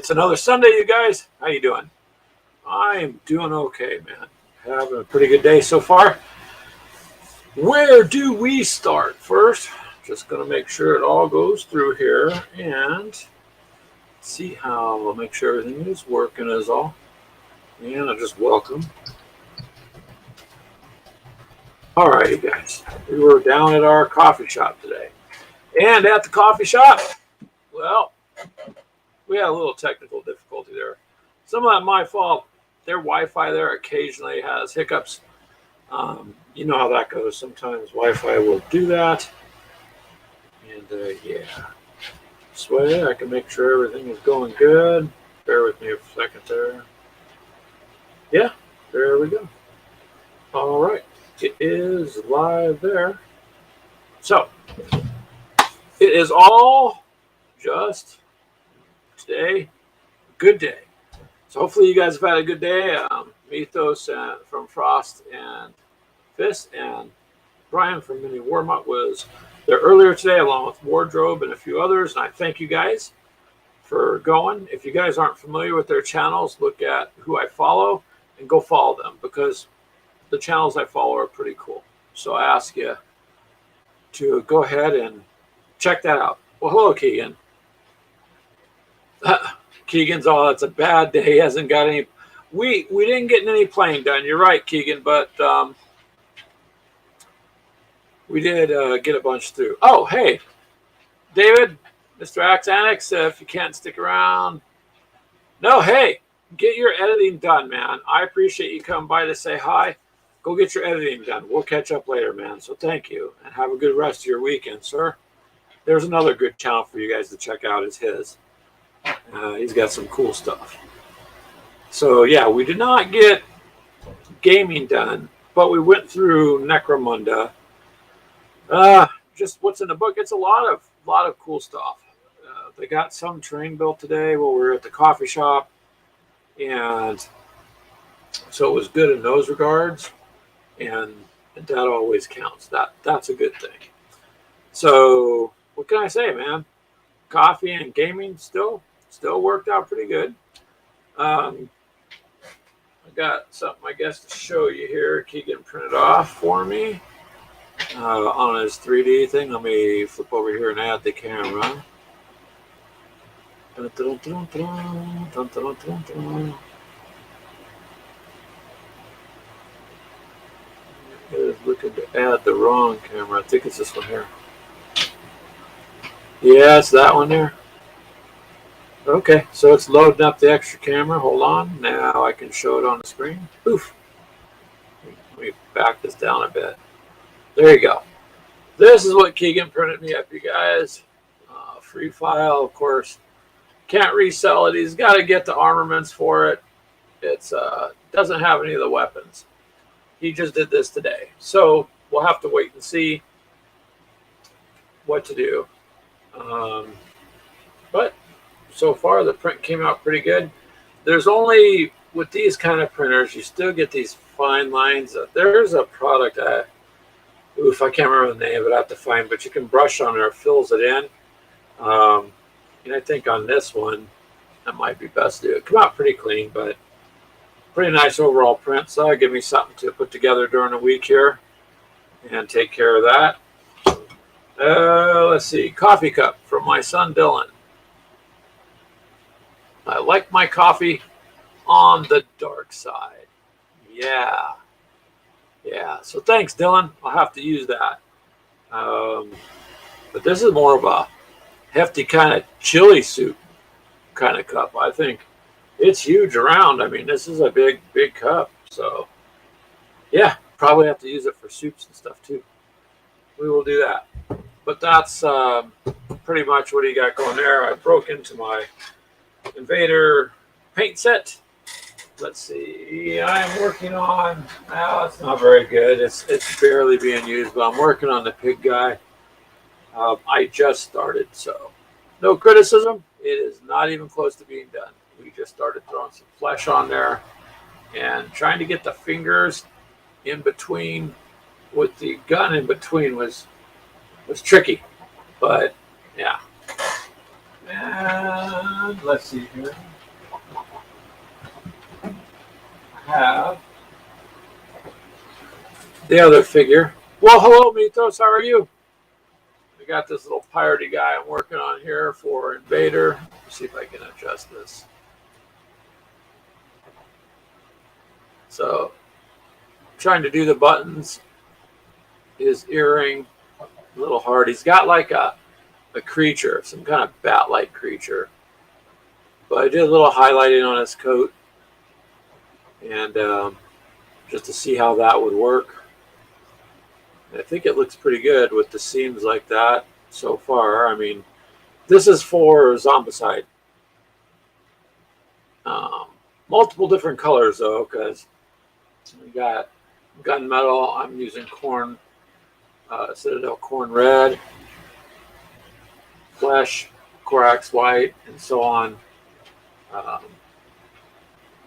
It's another Sunday, you guys. How you doing? I'm doing okay, man. Having a pretty good day so far. Where do we start first? Just going to make sure it all goes through here and see how we'll make sure everything is working is all. And I just welcome. All right, you guys. We were down at our coffee shop today. And at the coffee shop, well, we had a little technical difficulty there. Some of that my fault. Their Wi-Fi there occasionally has hiccups. You know how that goes. Sometimes Wi-Fi will do that. And yeah, this way I can make sure everything is going good. Bear with me for a second there. Yeah, there we go. All right, it is live there. So it is all just today, a good day. So hopefully you guys have had a good day. Mythos from Frost and Fist and Brian from Mini Warmup was there earlier today, along with Wardrobe and a few others. And I thank you guys for going. If you guys aren't familiar with their channels, look at who I follow and go follow them, because the channels I follow are pretty cool. So I ask you to go ahead and check that out. Well, hello, Keegan. Keegan's all, it's a bad day. He hasn't got any. We didn't get any playing done. You're right, Keegan, but we did get a bunch through. Oh, hey, David, Mr. Axe Annex, if you can't stick around. No, hey, get your editing done, man. I appreciate you coming by to say hi. Go get your editing done. We'll catch up later, man. So thank you, and have a good rest of your weekend, sir. There's another good channel for you guys to check out. It's his. He's got some cool stuff. So yeah, we did not get gaming done, but we went through Necromunda. Just what's in the book. It's a lot of cool stuff. They got some terrain built today while we were at the coffee shop, and so it was good in those regards, and that always counts. That's a good thing. So what can I say, man? Coffee and gaming still worked out pretty good. I got something, I guess, to show you here. Keegan printed off for me on his 3D thing. Let me flip over here and add the camera. I was looking to add the wrong camera. I think it's this one here. Yeah, it's that one there. Okay, so it's loading up the extra camera. Hold on. Now I can show it on the screen. Oof. Let me back this down a bit. There you go. This is what Keegan printed me up, you guys. Free file, of course. Can't resell it. He's got to get the armaments for it. It's doesn't have any of the weapons. He just did this today. So we'll have to wait and see what to do. But so far the print came out pretty good. There's only, with these kind of printers, you still get these fine lines. There's a product, I can't remember the name of it, I have to find, but you can brush on there, it fills it in. And I think on this one, that might be best to do. It come out pretty clean, but pretty nice overall print. So that'll give me something to put together during the week here and take care of that. Let's see, coffee cup from my son Dylan. I like my coffee on the dark side. Yeah. So thanks, Dylan. I'll have to use that. But this is more of a hefty kind of chili soup kind of cup. I think it's huge around. I mean, this is a big cup. So yeah, probably have to use it for soups and stuff too. We will do that. But that's pretty much what he got going there. I broke into my Invader paint set. Let's see. I'm working on. Well, it's not very good. It's barely being used, but I'm working on the pig guy. I just started, so no criticism. It is not even close to being done. We just started throwing some flesh on there and trying to get the fingers in between with the gun in between was tricky, but yeah. And let's see here. have the other figure. Well, hello, Mythos. How are you? We got this little piratey guy I'm working on here for Invader. Let's see if I can adjust this. So, trying to do the buttons. His earring, a little hard. He's got like a creature, some kind of bat-like creature. But I did a little highlighting on his coat, and just to see how that would work. I think it looks pretty good with the seams like that so far. I mean, this is for Zombicide. Multiple different colors though, because we got gunmetal. I'm using corn, Citadel corn red, flesh, Corax white, and so on.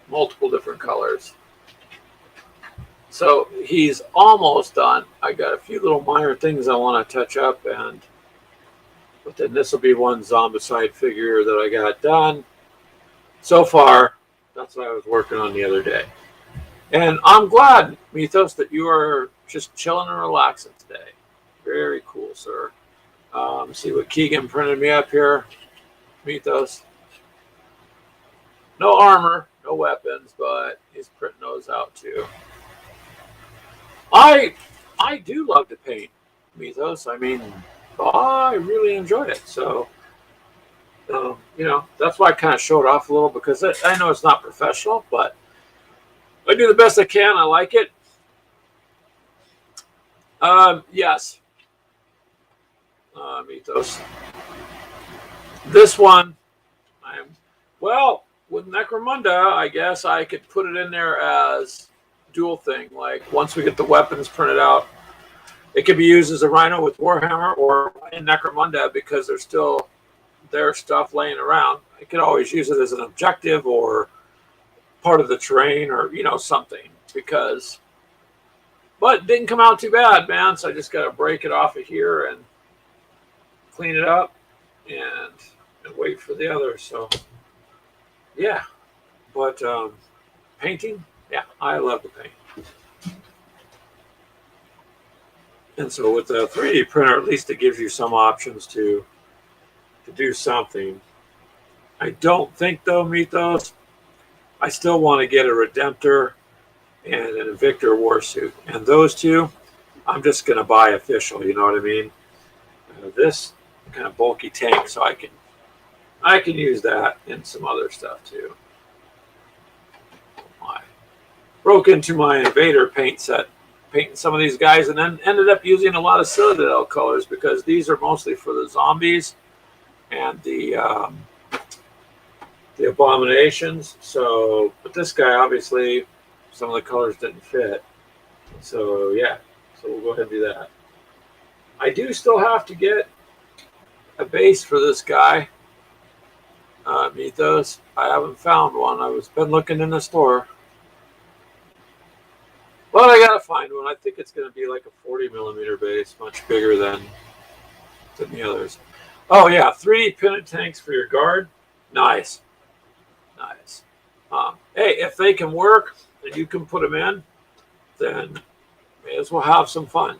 Multiple different colors. So he's almost done. I got a few little minor things I want to touch up, but then this will be one Zombicide figure that I got done. So far, that's what I was working on the other day. And I'm glad, Mythos, that you are just chilling and relaxing today. Very cool, sir. See what Keegan printed me up here. Mythos. No armor, no weapons, but he's printing those out too. I do love to paint, Mythos. I mean, I really enjoyed it. So, that's why I kind of showed off a little, because I know it's not professional, but I do the best I can. I like it. Yes. Mythos. This one, with Necromunda, I guess I could put it in there as dual thing. Like once we get the weapons printed out, it could be used as a Rhino with Warhammer or in Necromunda, because there's still their stuff laying around. I could always use it as an objective or part of the terrain or something, but it didn't come out too bad, man. So I just got to break it off of here and clean it up and wait for the others. So yeah, but painting, yeah, I love to paint. And so with the 3D printer, at least it gives you some options to do something. I don't think, though, Mythos, I still want to get a Redemptor and an Invictor Warsuit. And those two, I'm just going to buy official, you know what I mean? This kind of bulky tank, so I can use that in some other stuff, too. I broke into my Invader paint set, painting some of these guys, and then ended up using a lot of Citadel colors, because these are mostly for the zombies and the abominations. So, but this guy, obviously, some of the colors didn't fit. So, yeah. So we'll go ahead and do that. I do still have to get a base for this guy, Mythos. I haven't found one. Been looking in the store. But I gotta find one. I think it's going to be like a 40mm base, much bigger than the others. Oh yeah, 3D printed tanks for your guard. Nice. Hey, if they can work and you can put them in, then may as well have some fun.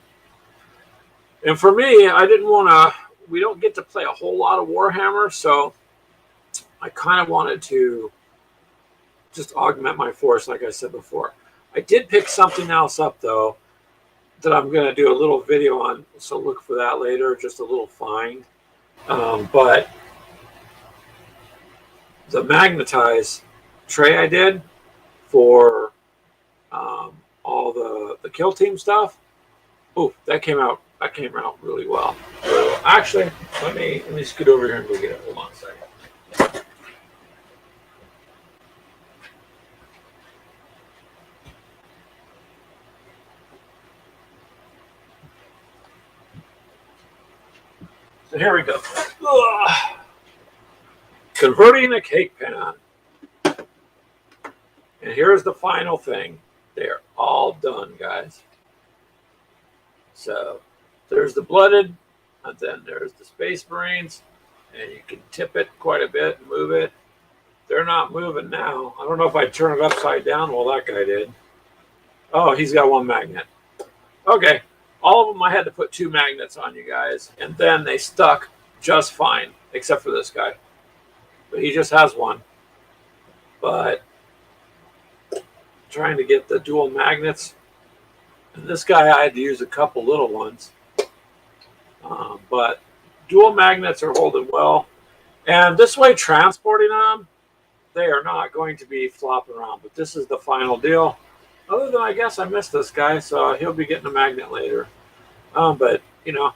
And for me, we don't get to play a whole lot of Warhammer, so I kind of wanted to just augment my force, like I said before. I did pick something else up, though, that I'm going to do a little video on, so look for that later, just a little find. But the magnetized tray I did for all the kill team stuff, that came out really well. So actually, let me scoot over here and go get it. Hold on a second. So here we go. Ugh. Converting a cake pan. And here's the final thing. They're all done, guys. So there's the blooded, and then there's the Space Marines, and you can tip it quite a bit and move it. They're not moving now. I don't know if I turn it upside down. Well, that guy did. Oh, he's got one magnet. Okay. All of them, I had to put 2 magnets on, you guys. And then they stuck just fine, except for this guy. But he just has one. But trying to get the dual magnets. And this guy, I had to use a couple little ones. But dual magnets are holding well. And this way, transporting them, they are not going to be flopping around. But this is the final deal. Other than, I guess I missed this guy, so he'll be getting a magnet later. But, you know,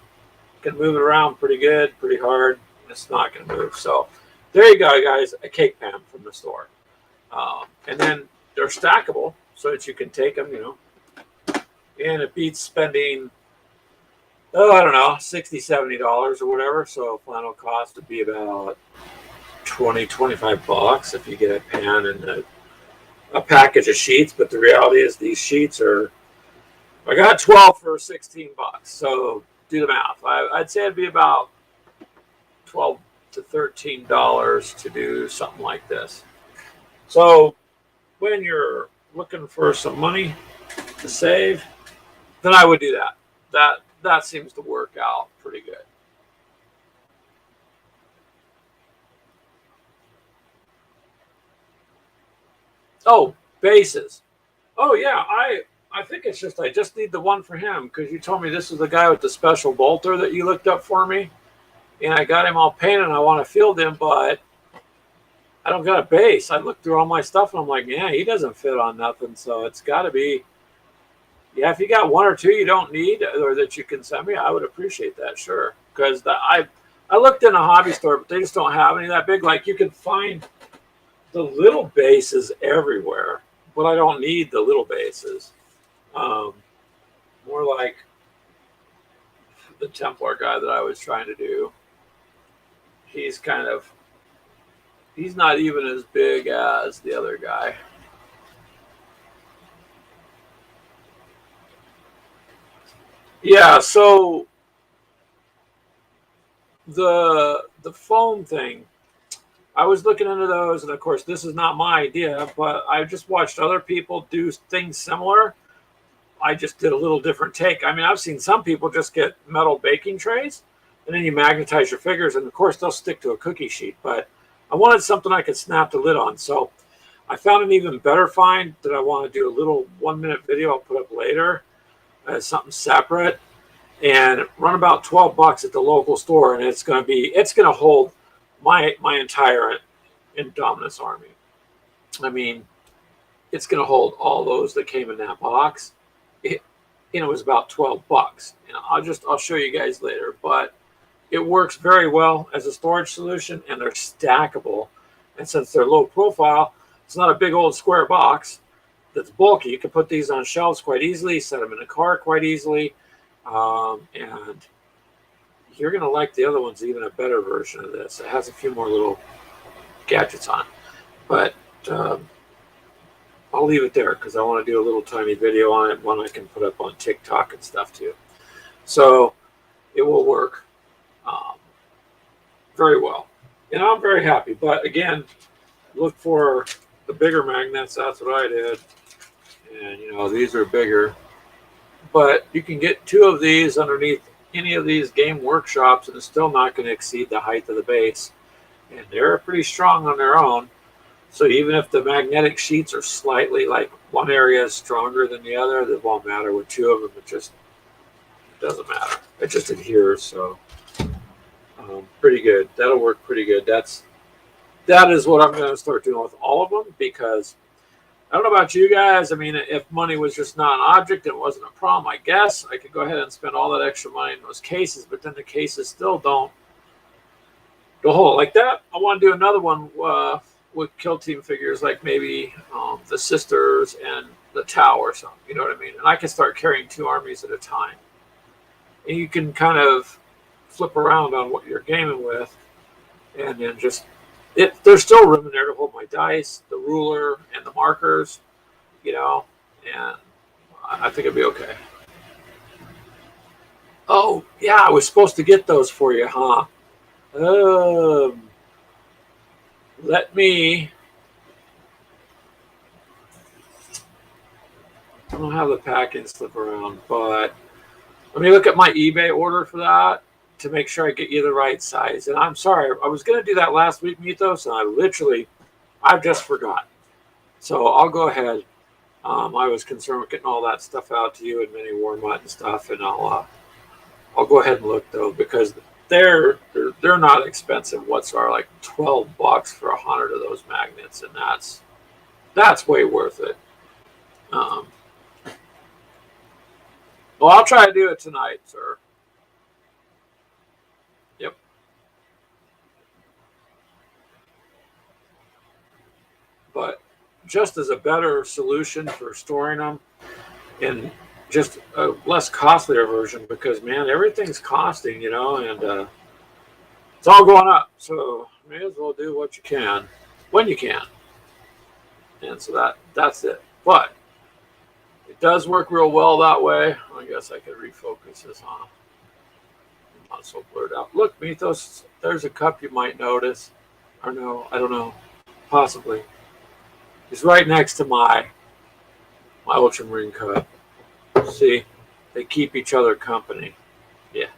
can move it around pretty good, pretty hard. It's not going to move. So there you go, guys, a cake pan from the store. And then they're stackable so that you can take them, you know. And it beats spending, I don't know, $60, $70 or whatever. So final cost would be about $20, $25 if you get a pan and a package of sheets. But the reality is these sheets are, I got 12 for $16. So do the math. I'd say it'd be about $12 to $13 to do something like this. So when you're looking for some money to save, then I would do that. That seems to work out pretty good. Oh, bases. Oh yeah, I think it's just I just need the one for him because you told me this is the guy with the special bolter that you looked up for me, and I got him all painted. And I want to field him, but I don't got a base. I looked through all my stuff and I'm like, yeah, he doesn't fit on nothing. So it's got to be, yeah. If you got 1 or 2 you don't need or that you can send me, I would appreciate that, sure. Because I looked in a hobby store, but they just don't have any that big. Like you can find the little bases everywhere, but I don't need the little bases. More like the Templar guy that I was trying to do. He's not even as big as the other guy. Yeah, so the foam thing, I was looking into those, and of course this is not my idea, but I just watched other people do things similar. I just did a little different take. I mean, I've seen some people just get metal baking trays, and then you magnetize your figures, and of course they'll stick to a cookie sheet, but I wanted something I could snap the lid on. So I found an even better find that I want to do a little 1-minute video I'll put up later as something separate, and run about $12 at the local store, and it's going to hold my entire Indominus army. I mean, it's going to hold all those that came in that box. It was about $12. I'll show you guys later, but it works very well as a storage solution, and they're stackable. And since they're low profile, it's not a big old square box that's bulky. You can put these on shelves quite easily, set them in a car quite easily, and you're going to like the other one's even a better version of this. It has a few more little gadgets on it, but I'll leave it there because I want to do a little tiny video on it, one I can put up on TikTok and stuff too. So it will work very well, and I'm very happy. But again, look for the bigger magnets. That's what I did, and these are bigger, but you can get 2 of these underneath any of these game workshops, and it's still not going to exceed the height of the base, and they're pretty strong on their own. So even if the magnetic sheets are slightly, like one area is stronger than the other, that won't matter. With 2 of them, it doesn't matter. It just adheres. So pretty good. That'll work pretty good. That is what I'm going to start doing with all of them, because I don't know about you guys. I mean, if money was just not an object and it wasn't a problem, I guess I could go ahead and spend all that extra money in those cases, but then the cases still don't hold like that. I want to do another one with Kill Team figures, like maybe the Sisters and the Tau or something, you know what I mean? And I can start carrying 2 armies at a time. And you can kind of flip around on what you're gaming with, and then there's still room in there to hold my dice, the ruler, and the markers, and I think it'd be okay. Oh, yeah, I was supposed to get those for you, huh? Let me I don't have the packing slip around, but let me look at my eBay order for that to make sure I get you the right size. And I'm sorry, I was going to do that last week, Mythos, and I've just forgot. So I'll go ahead. I was concerned with getting all that stuff out to you and mini Warmut and stuff, and I'll go ahead and look though, because they're not expensive whatsoever. Like $12 for 100 of those magnets, and that's way worth it. Um, well, I'll try to do it tonight, sir. Yep. But just as a better solution for storing them, and just a less costlier version, because man, everything's costing, and it's all going up. So may as well do what you can when you can. And so that's it. But it does work real well that way. I guess I could refocus this on. I'm not so blurred out. Look, Mythos, there's a cup you might notice. Or no, I don't know. Possibly. It's right next to my ultramarine cup. See? They keep each other company. Yeah.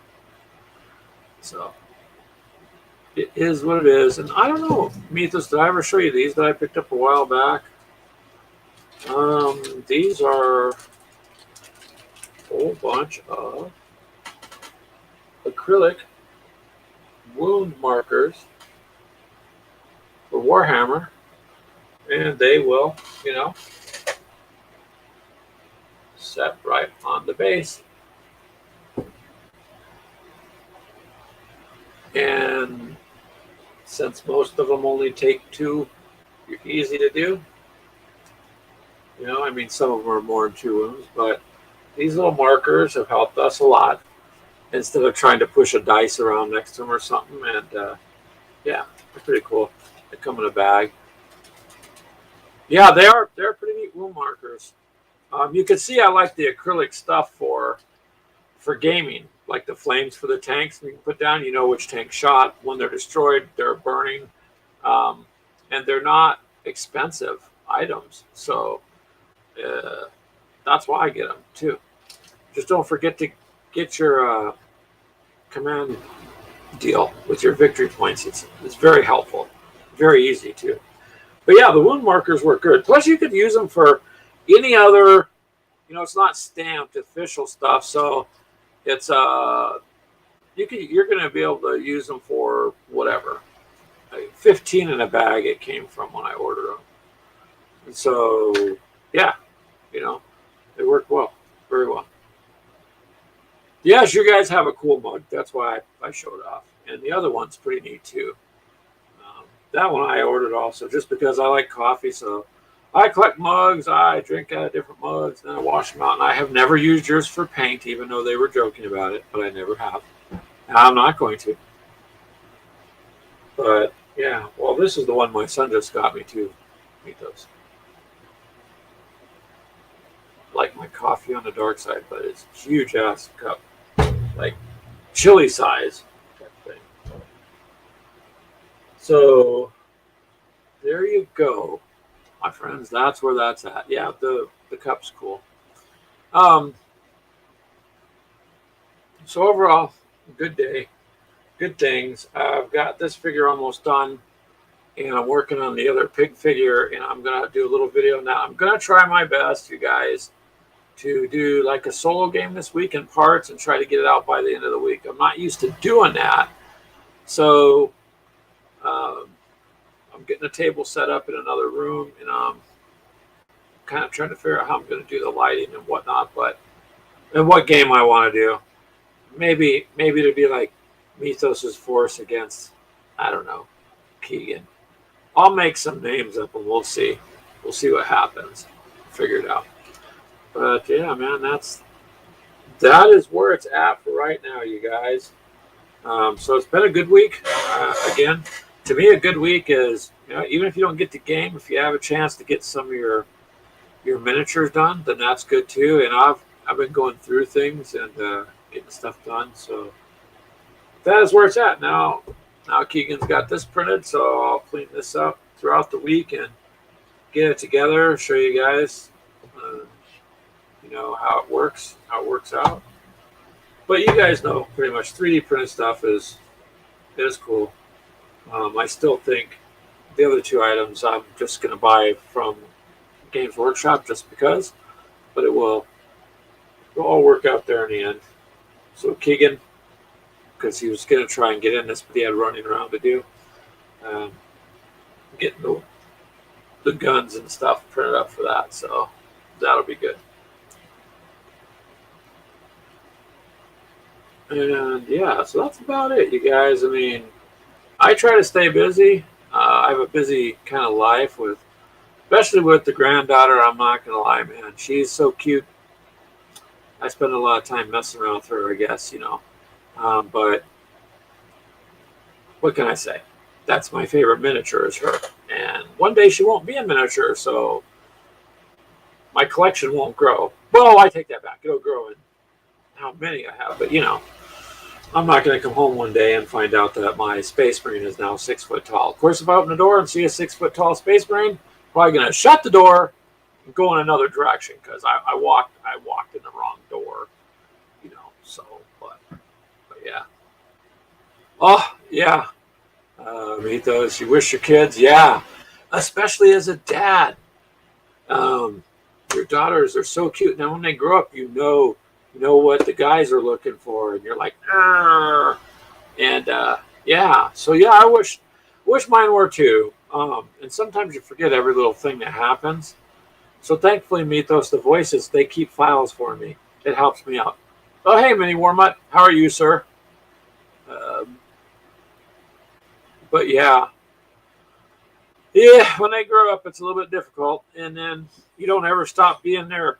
So it is what it is. And I don't know, Mythos, did I ever show you these that I picked up a while back? These are a whole bunch of acrylic wound markers for Warhammer, and they will, set right on the base. And since most of them only take 2, you're easy to do. Some of them are more than 2 wounds, but these little markers have helped us a lot instead of trying to push a dice around next to them or something. And yeah, they're pretty cool. They come in a bag. Yeah, they're pretty neat wound markers. You can see I like the acrylic stuff for gaming, like the flames for the tanks we can put down. You know which tank shot. When they're destroyed, they're burning, and they're not expensive items. So that's why I get them too. Just don't forget to get your command deal with your victory points. It's very helpful, very easy too. But yeah, the wound markers work good. Plus, you could use them for any other. It's not stamped official stuff, so it's you're going to be able to use them for whatever. 15 in a bag it came from when I ordered them. And so yeah, they work well, very well. Yes, you guys have a cool mug. That's why I showed off. And the other one's pretty neat too. That one I ordered also just because I like coffee. So I collect mugs. I drink out of different mugs, and I wash them out. And I have never used yours for paint, even though they were joking about it. But I never have. And I'm not going to. But yeah, well, this is the one my son just got me too. Mythos. Like my coffee on the dark side, but it's a huge ass cup, like chili size type thing. So there you go, my friends. That's where that's at. Yeah, the cup's cool. So overall, good day, good things. I've got this figure almost done, and I'm working on the other pig figure, and I'm gonna do a little video now. I'm gonna try my best, you guys, to do like a solo game this week in parts and try to get it out by the end of the week. I'm not used to doing that, so I'm getting a table set up in another room, and I'm kind of trying to figure out how I'm going to do the lighting and whatnot, and what game I want to do. Maybe to be like Mythos's force against, I don't know, Keegan. I'll make some names up and we'll see. We'll see what happens. Figure it out. But yeah, man, that is where it's at for right now, you guys. So it's been a good week. Again, to me, a good week is, even if you don't get the game, if you have a chance to get some of your miniatures done, then that's good too. And I've been going through things and getting stuff done. So that is where it's at now. Now Keegan's got this printed, so I'll clean this up throughout the week and get it together, show you guys. how it works, how it works out. But you guys know pretty much 3D printed stuff is cool. I still think the other two items I'm just going to buy from Games Workshop just because, but it'll all work out there in the end. So Keegan, because he was going to try and get in this, but he had running around to do, um, getting the guns and stuff printed up for that. So that'll be good. And yeah, so that's about it, you guys. I mean, I try to stay busy. I have a busy kind of life especially with the granddaughter. I'm not gonna lie, man. She's so cute. I spend a lot of time messing around with her, I guess. But what can I say? That's my favorite miniature is her. And one day she won't be a miniature, so my collection won't grow. Well, I take that back. It'll grow in how many I have, but I'm not going to come home one day and find out that my Space Marine is now 6 foot tall. Of course, if I open the door and see a 6 foot tall Space Marine, I'm probably going to shut the door and go in another direction because I walked in the wrong door, So, but yeah. Oh yeah, Mythos. You wish your kids, yeah, especially as a dad. Your daughters are so cute. Now, when they grow up, you know what the guys are looking for, and you're like, Arr! And yeah. So yeah, I wish mine were too. And sometimes you forget every little thing that happens. So thankfully, Mythos, the voices, they keep files for me. It helps me out. Oh, hey, Mini Warmut, how are you, sir? But yeah, when they grow up, it's a little bit difficult, and then you don't ever stop being their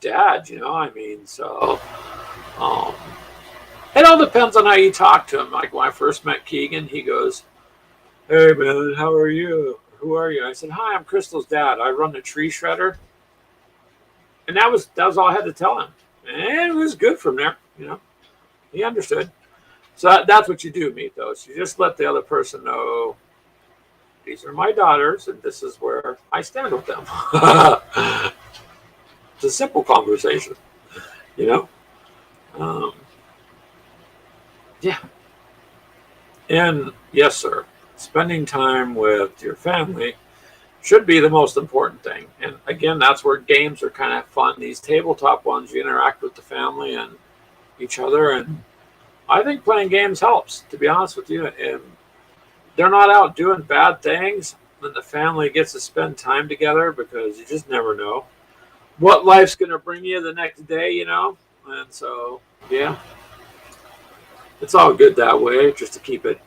dad. I mean, so it all depends on how you talk to him. Like when I first met Keegan, he goes, "Hey man, how are you? Who are you?" I said, "Hi, I'm Crystal's dad. I run the tree shredder," and that was all I had to tell him, and it was good from there. He understood. So that's what you do, Mythos. You just let the other person know these are my daughters, and this is where I stand with them. It's a simple conversation, you know. Yeah, and yes, sir. Spending time with your family should be the most important thing. And again, that's where games are kind of fun. These tabletop ones, you interact with the family and each other, and I think playing games helps. To be honest with you, and they're not out doing bad things, then the family gets to spend time together because you just never know what life's going to bring you the next day. And so, yeah, it's all good that way, just to keep it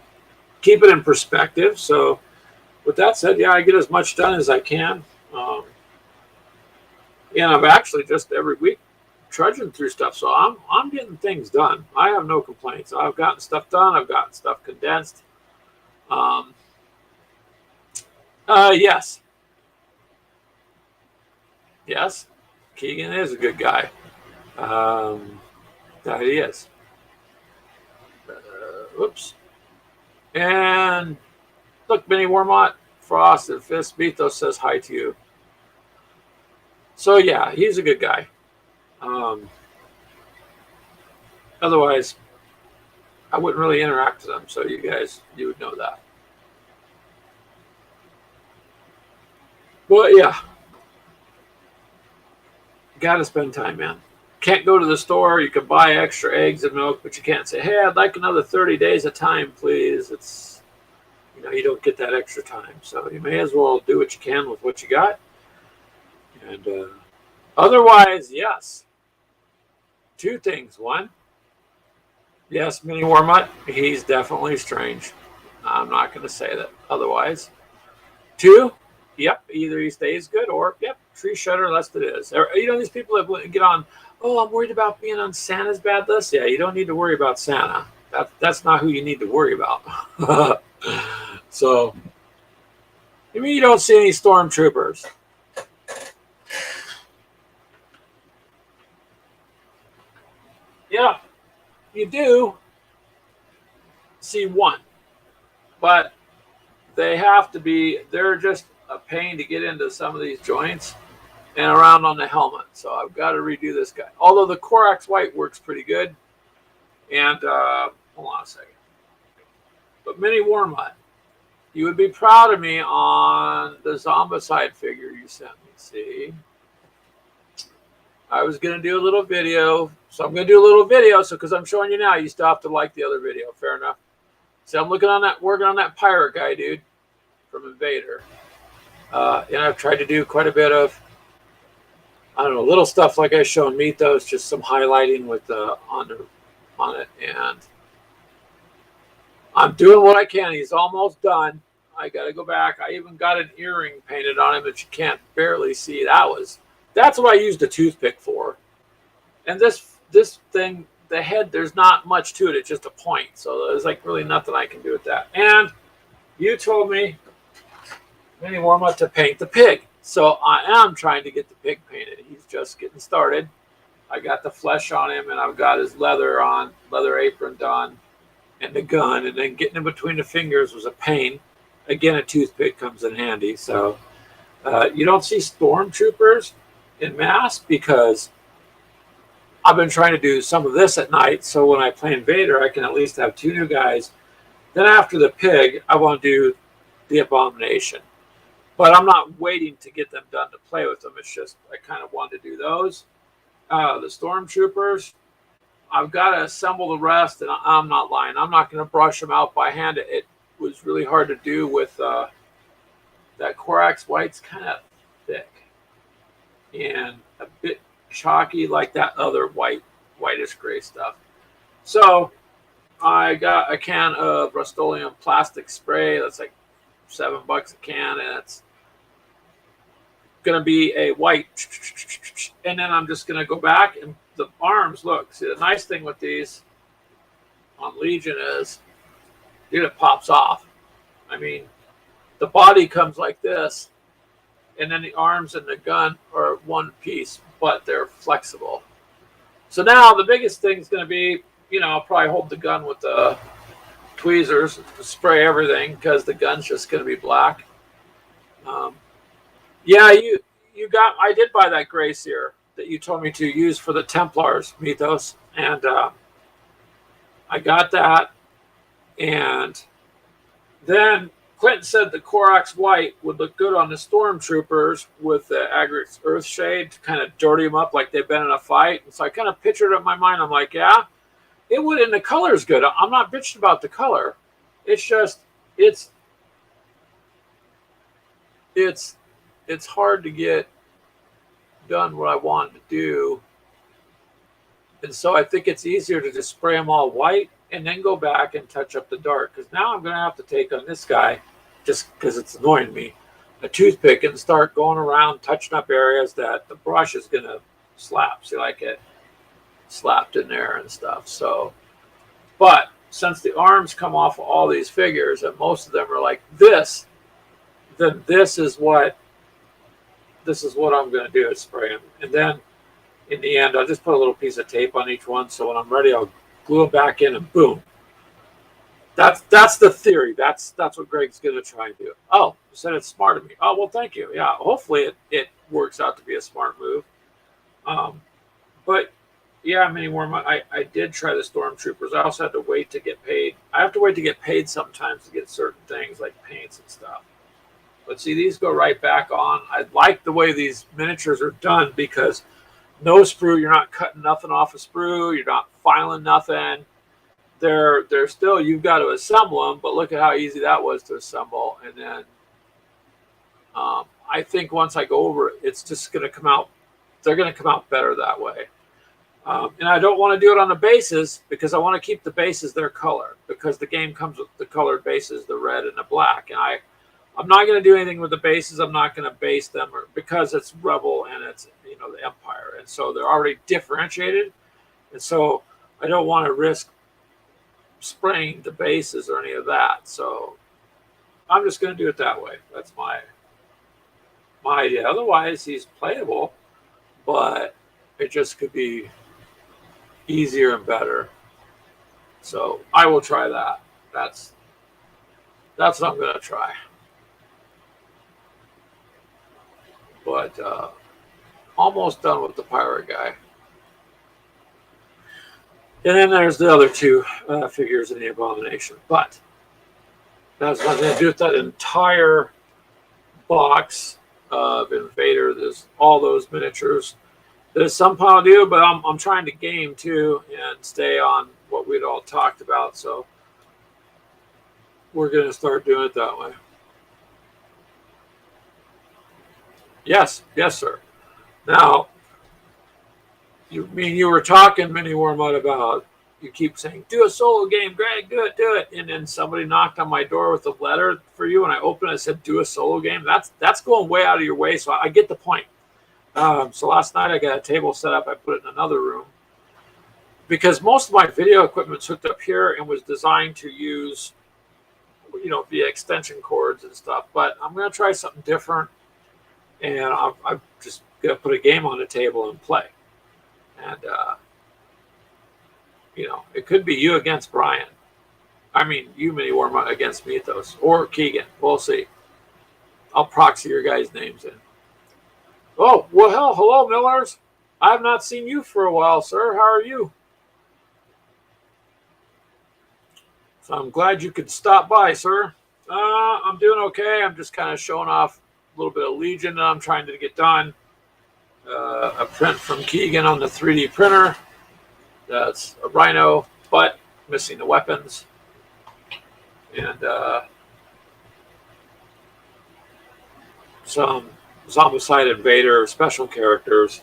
in perspective. So, with that said, yeah, I get as much done as I can. And I'm actually just every week trudging through stuff, so I'm getting things done. I have no complaints. I've gotten stuff done. I've gotten stuff condensed. Yes. Yes. Keegan is a good guy. That he is. Oops. And look, Benny Warmont, Frost, and Fist Mythos says hi to you. So yeah, he's a good guy. Otherwise, I wouldn't really interact with him. So you would know that. But yeah, gotta spend time, man. Can't go to the store. You can buy extra eggs and milk, but you can't say, "Hey, I'd like another 30 days of time, please." It's you don't get that extra time, so you may as well do what you can with what you got. And otherwise, yes. Two things. One, yes, Mini Warmut, he's definitely strange. I'm not going to say that otherwise. Two, yep, either he stays good or, yep, tree shredder list it is. These people that get on, "Oh, I'm worried about being on Santa's bad list." Yeah, you don't need to worry about Santa. That's not who you need to worry about. So, you mean you don't see any stormtroopers? Yeah, you do see one, but they're just a pain to get into some of these joints. and around on the helmet. So I've got to redo this guy. Although the Corax White works pretty good. And hold on a second. But Mini Warmut, you would be proud of me on the Zombicide figure you sent me. See, I was going to do a little video. So I'm going to do a little video. So because I'm showing you now, you still have to like the other video. Fair enough. See, I'm working on that pirate guy, dude, from Invader. And I've tried to do quite a bit of, I don't know, little stuff like I showed Mythos, just some highlighting with on it. And I'm doing what I can. He's almost done. I got to go back. I even got an earring painted on him that you can't barely see. That's what I used a toothpick for. And this thing, the head, there's not much to it. It's just a point. So there's like really nothing I can do with that. And you told me, Mini Warmut, to paint the pig. So I am trying to get the pig painted. He's just getting started. I got the flesh on him, and I've got his leather apron done, and the gun, and then getting in between the fingers was a pain. Again, a toothpick comes in handy. So you don't see stormtroopers in mass because I've been trying to do some of this at night. So when I play Invader, I can at least have 2 new guys. Then after the pig, I want to do the Abomination. But I'm not waiting to get them done to play with them. It's just I kind of wanted to do those. The Stormtroopers, I've got to assemble the rest, and I'm not lying. I'm not going to brush them out by hand. It was really hard to do with that Corax White's kind of thick and a bit chalky like that other whitish gray stuff. So I got a can of Rust-Oleum plastic spray. That's like $7 a can, and it's going to be a white. And then I'm just going to go back, and the arms, look, see, the nice thing with these on Legion is, dude, it pops off. I mean, the body comes like this, and then the arms and the gun are one piece, but they're flexible. So now the biggest thing is going to be, I'll probably hold the gun with the tweezers to spray everything because the gun's just going to be black. Yeah, I did buy that gray sear that you told me to use for the Templars, Mythos, and I got that. And then Clinton said the Corax White would look good on the Stormtroopers with the Agric Earthshade to kind of dirty them up like they've been in a fight. And so I kind of pictured it in my mind. I'm like, yeah, it would, and the color's good. I'm not bitching about the color. It's just, it's hard to get done what I wanted to do. And so I think it's easier to just spray them all white and then go back and touch up the dark. Because now I'm going to have to take on this guy, just because it's annoying me, a toothpick and start going around touching up areas that the brush is going to slap. See, like it slapped in there and stuff. So, but since the arms come off of all these figures and most of them are like this, then this is what I'm going to do, is spray them. And then in the end, I'll just put a little piece of tape on each one. So when I'm ready, I'll glue them back in and boom. That's the theory. That's what Greg's going to try and do. Oh, you said it's smart of me. Oh, well, thank you. Yeah, hopefully it works out to be a smart move. But yeah, Mini Warmut, I did try the Stormtroopers. I also had to wait to get paid. I have to wait to get paid sometimes to get certain things like paints and stuff. But see, these go right back on. I like the way these miniatures are done because no sprue. You're not cutting nothing off a sprue. You're not filing nothing. They're still, you've got to assemble them, but look at how easy that was to assemble. And then I think once I go over it, it's just going to come out. They're going to come out better that way. And I don't want to do it on the bases because I want to keep the bases their color, because the game comes with the colored bases, the red and the black. And I'm not going to do anything with the bases. I'm not going to base them, because it's Rebel and it's the Empire, and so they're already differentiated. And so I don't want to risk spraying the bases or any of that. So I'm just going to do it that way. That's my idea. Otherwise, he's playable, but it just could be easier and better. So I will try that. That's what I'm going to try. But almost done with the pirate guy. And then there's the other two figures in the Abomination. But that's nothing to do with that entire box of Invader. There's all those miniatures. There's some pile due, but I'm trying to game too and stay on what we'd all talked about. So we're going to start doing it that way. Yes, sir. Now, you were talking, Mini Wormwood, about you keep saying, do a solo game, Greg, do it. And then somebody knocked on my door with a letter for you, and I opened it and said, do a solo game. That's going way out of your way, so I get the point. So last night I got a table set up. I put it in another room because most of my video equipment's hooked up here and was designed to use, via extension cords and stuff. But I'm going to try something different, and I'm just going to put a game on the table and play. And, it could be you against Brian. I mean, you, Mini Wormwood, against Mythos. Or Keegan. We'll see. I'll proxy your guys' names in. Oh, well, hello, Millers. I have not seen you for a while, sir. How are you? So I'm glad you could stop by, sir. I'm doing okay. I'm just kind of showing off a little bit of Legion that I'm trying to get done. A print from Keegan on the 3D printer. That's a Rhino, but missing the weapons. And some Zombicide Invader special characters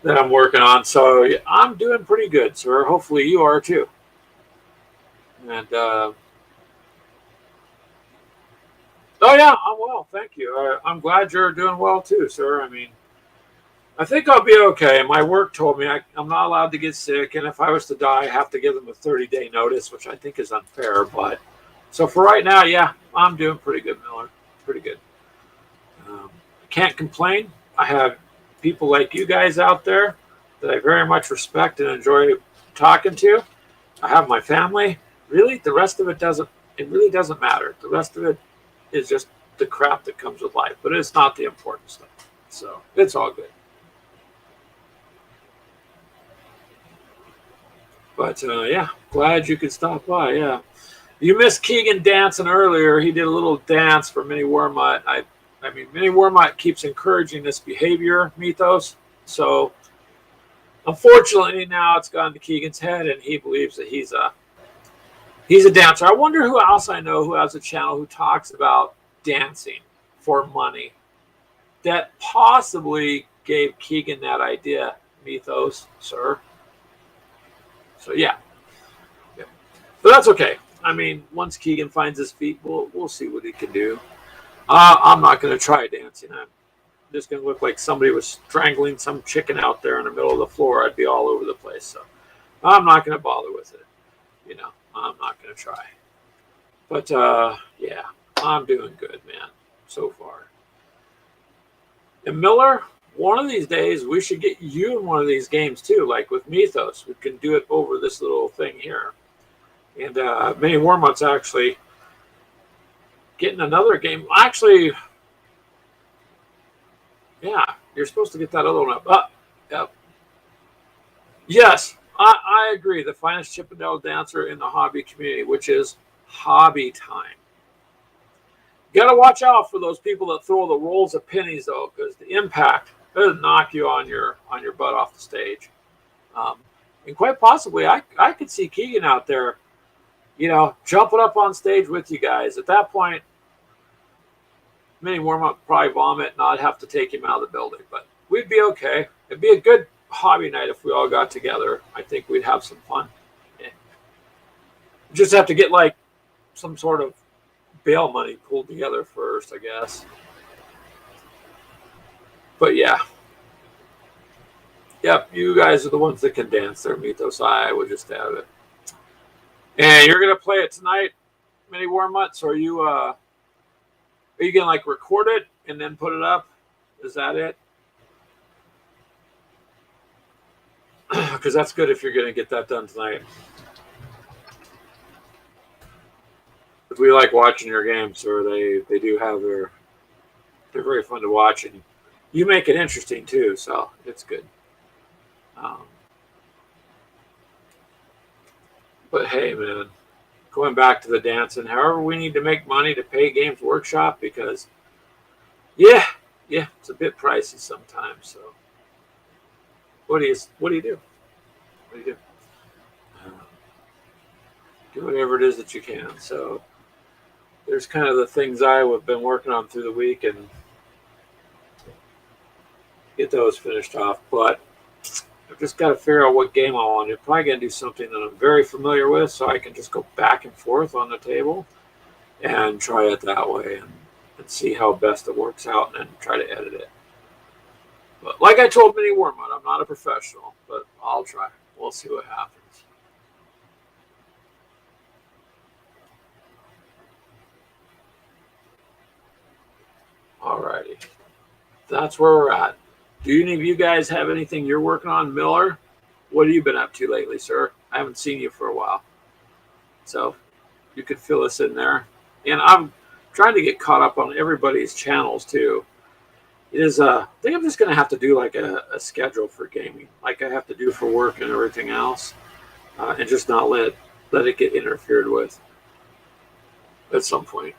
that I'm working on. So I'm doing pretty good, sir. Hopefully you are too. And oh yeah, I'm well, thank you. I'm glad you're doing well too, sir. I mean, I think I'll be okay. My work told me I'm not allowed to get sick, and if I was to die, I have to give them a 30-day notice, which I think is unfair. But so for right now, yeah, I'm doing pretty good, Miller. Pretty good. Can't complain. I have people like you guys out there that I very much respect and enjoy talking to. I have my family. Really, the rest of it really doesn't matter. The rest of it is just the crap that comes with life, but it's not the important stuff. So it's all good. But yeah, glad you could stop by. Yeah, you missed Keegan dancing earlier. He did a little dance for Mini Wormwood. I mean, Mini Wormwood keeps encouraging this behavior, Mythos. So unfortunately, now it's gone to Keegan's head, and he believes that he's a dancer. I wonder who else I know who has a channel who talks about dancing for money that possibly gave Keegan that idea, Mythos, sir. So yeah, but that's okay. I mean, once Keegan finds his feet, we'll see what he can do. I'm not going to try dancing. I'm just going to look like somebody was strangling some chicken out there in the middle of the floor. I'd be all over the place. So I'm not going to bother with it. I'm not going to try. But yeah, I'm doing good, man, so far. And Miller, one of these days, we should get you in one of these games too, like with Mythos. We can do it over this little thing here. And Mini Wormwood's actually getting another game. Actually, yeah, you're supposed to get that other one up. Yep. Yes, I agree. The finest Chippendale dancer in the hobby community, which is hobby time. You got to watch out for those people that throw the rolls of pennies, though, because the impact will knock you on your butt off the stage. And quite possibly, I could see Keegan out there, jumping up on stage with you guys. At that point, Mini Wormwood would probably vomit, and I'd have to take him out of the building. But we'd be okay. It'd be a good hobby night if we all got together. I think we'd have some fun. Yeah. Just have to get like some sort of bail money pulled together first, I guess. But yeah. Yep, you guys are the ones that can dance there, Mythos. I would just have it. And you're gonna play it tonight, Mini Wormwood? So are you gonna like record it and then put it up? Is that it? Because that's good if you're gonna get that done tonight. But we like watching your games, sir. They do have they're very fun to watch, and you make it interesting too, so it's good. Um, but hey, man, going back to the dancing, however, we need to make money to pay Games Workshop because, yeah, it's a bit pricey sometimes. So, what do you do? What do you do? Uh, do whatever it is that you can. So, there's kind of the things I've been working on through the week and get those finished off. But I've just got to figure out what game I want to do. Probably going to do something that I'm very familiar with so I can just go back and forth on the table and try it that way and see how best it works out and then try to edit it. But like I told Minnie Wormwood, I'm not a professional, but I'll try. We'll see what happens. Alrighty. That's where we're at. Do any of you guys have anything you're working on? Miller, what have you been up to lately, sir? I haven't seen you for a while. So you could fill us in there. And I'm trying to get caught up on everybody's channels too. I think I'm just going to have to do like a schedule for gaming, like I have to do for work and everything else, and just not let it get interfered with at some point.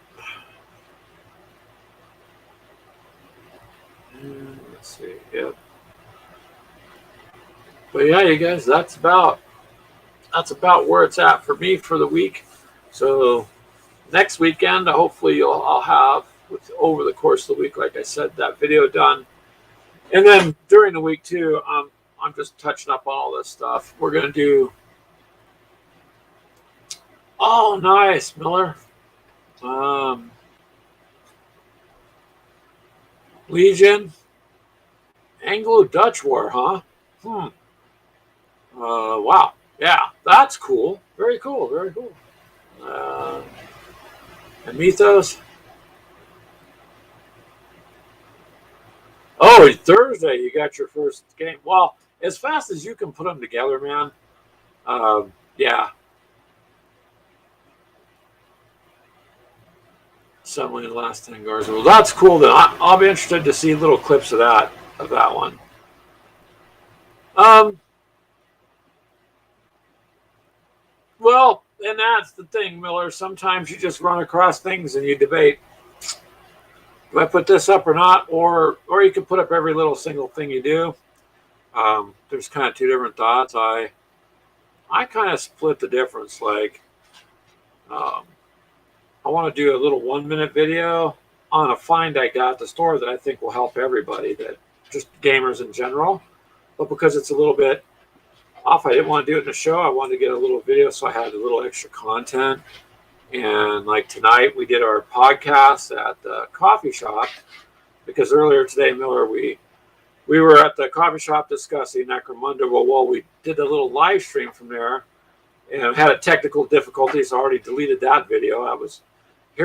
Let's see. Yep. But yeah, you guys, that's about where it's at for me for the week. So next weekend, hopefully I'll have over the course of the week, like I said, that video done. And then during the week too, I'm just touching up on all this stuff. We're gonna do. Oh, nice, Miller. Legion, Anglo-Dutch War, huh? Wow. Yeah, that's cool. Very cool. Very cool. And Mythos. Oh, Thursday you got your first game. Well, as fast as you can put them together, man. Yeah. Assembling the last 10 guards. Well, that's cool. Then I'll be interested to see little clips of that one. Well, and that's the thing, Miller. Sometimes you just run across things and you debate, do I put this up or not? Or you can put up every little single thing you do. There's kind of two different thoughts. I kind of split the difference. Like, I want to do a little 1-minute video on a find I got at the store that I think will help everybody, that just gamers in general. But because it's a little bit off, I didn't want to do it in the show. I wanted to get a little video so I had a little extra content. And like tonight, we did our podcast at the coffee shop because earlier today, Miller, we were at the coffee shop discussing Necromunda. Well, we did a little live stream from there and had a technical difficulty, so I already deleted that video.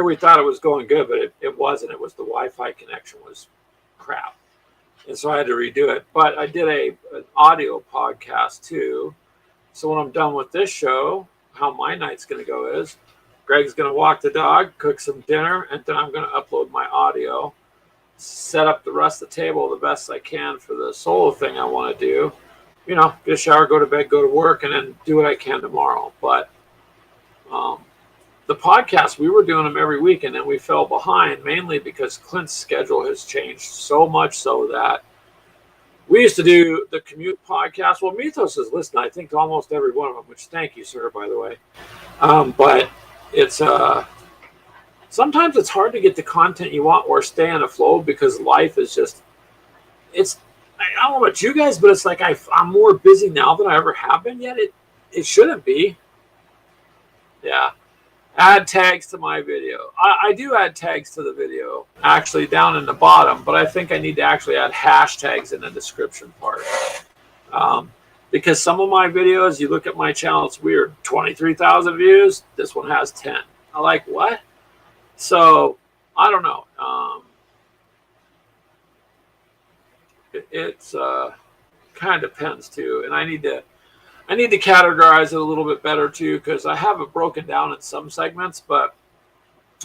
We thought it was going good, but it wasn't. It was the Wi-Fi connection was crap. And so I had to redo it. But I did an audio podcast too. So when I'm done with this show, how my night's going to go is Greg's going to walk the dog, cook some dinner, and then I'm going to upload my audio, set up the rest of the table the best I can for the solo thing I want to do. You know, get a shower, go to bed, go to work, and then do what I can tomorrow. But the podcast, we were doing them every week, and then we fell behind, mainly because Clint's schedule has changed so much so that we used to do the commute podcast. Well, Mythos is listening, I think, to almost every one of them, which thank you, sir, by the way. But it's sometimes it's hard to get the content you want or stay in a flow because life is just, I don't know about you guys, but it's like I'm more busy now than I ever have been, yet it shouldn't be. Yeah. Add tags to my video. I do add tags to the video, actually down in the bottom, but I think I need to actually add hashtags in the description part. Because some of my videos, you look at my channel, it's weird. 23,000 views. This one has 10. I like, what? So, I don't know. It's kind of depends too, and I need to categorize it a little bit better too, because I have it broken down in some segments, but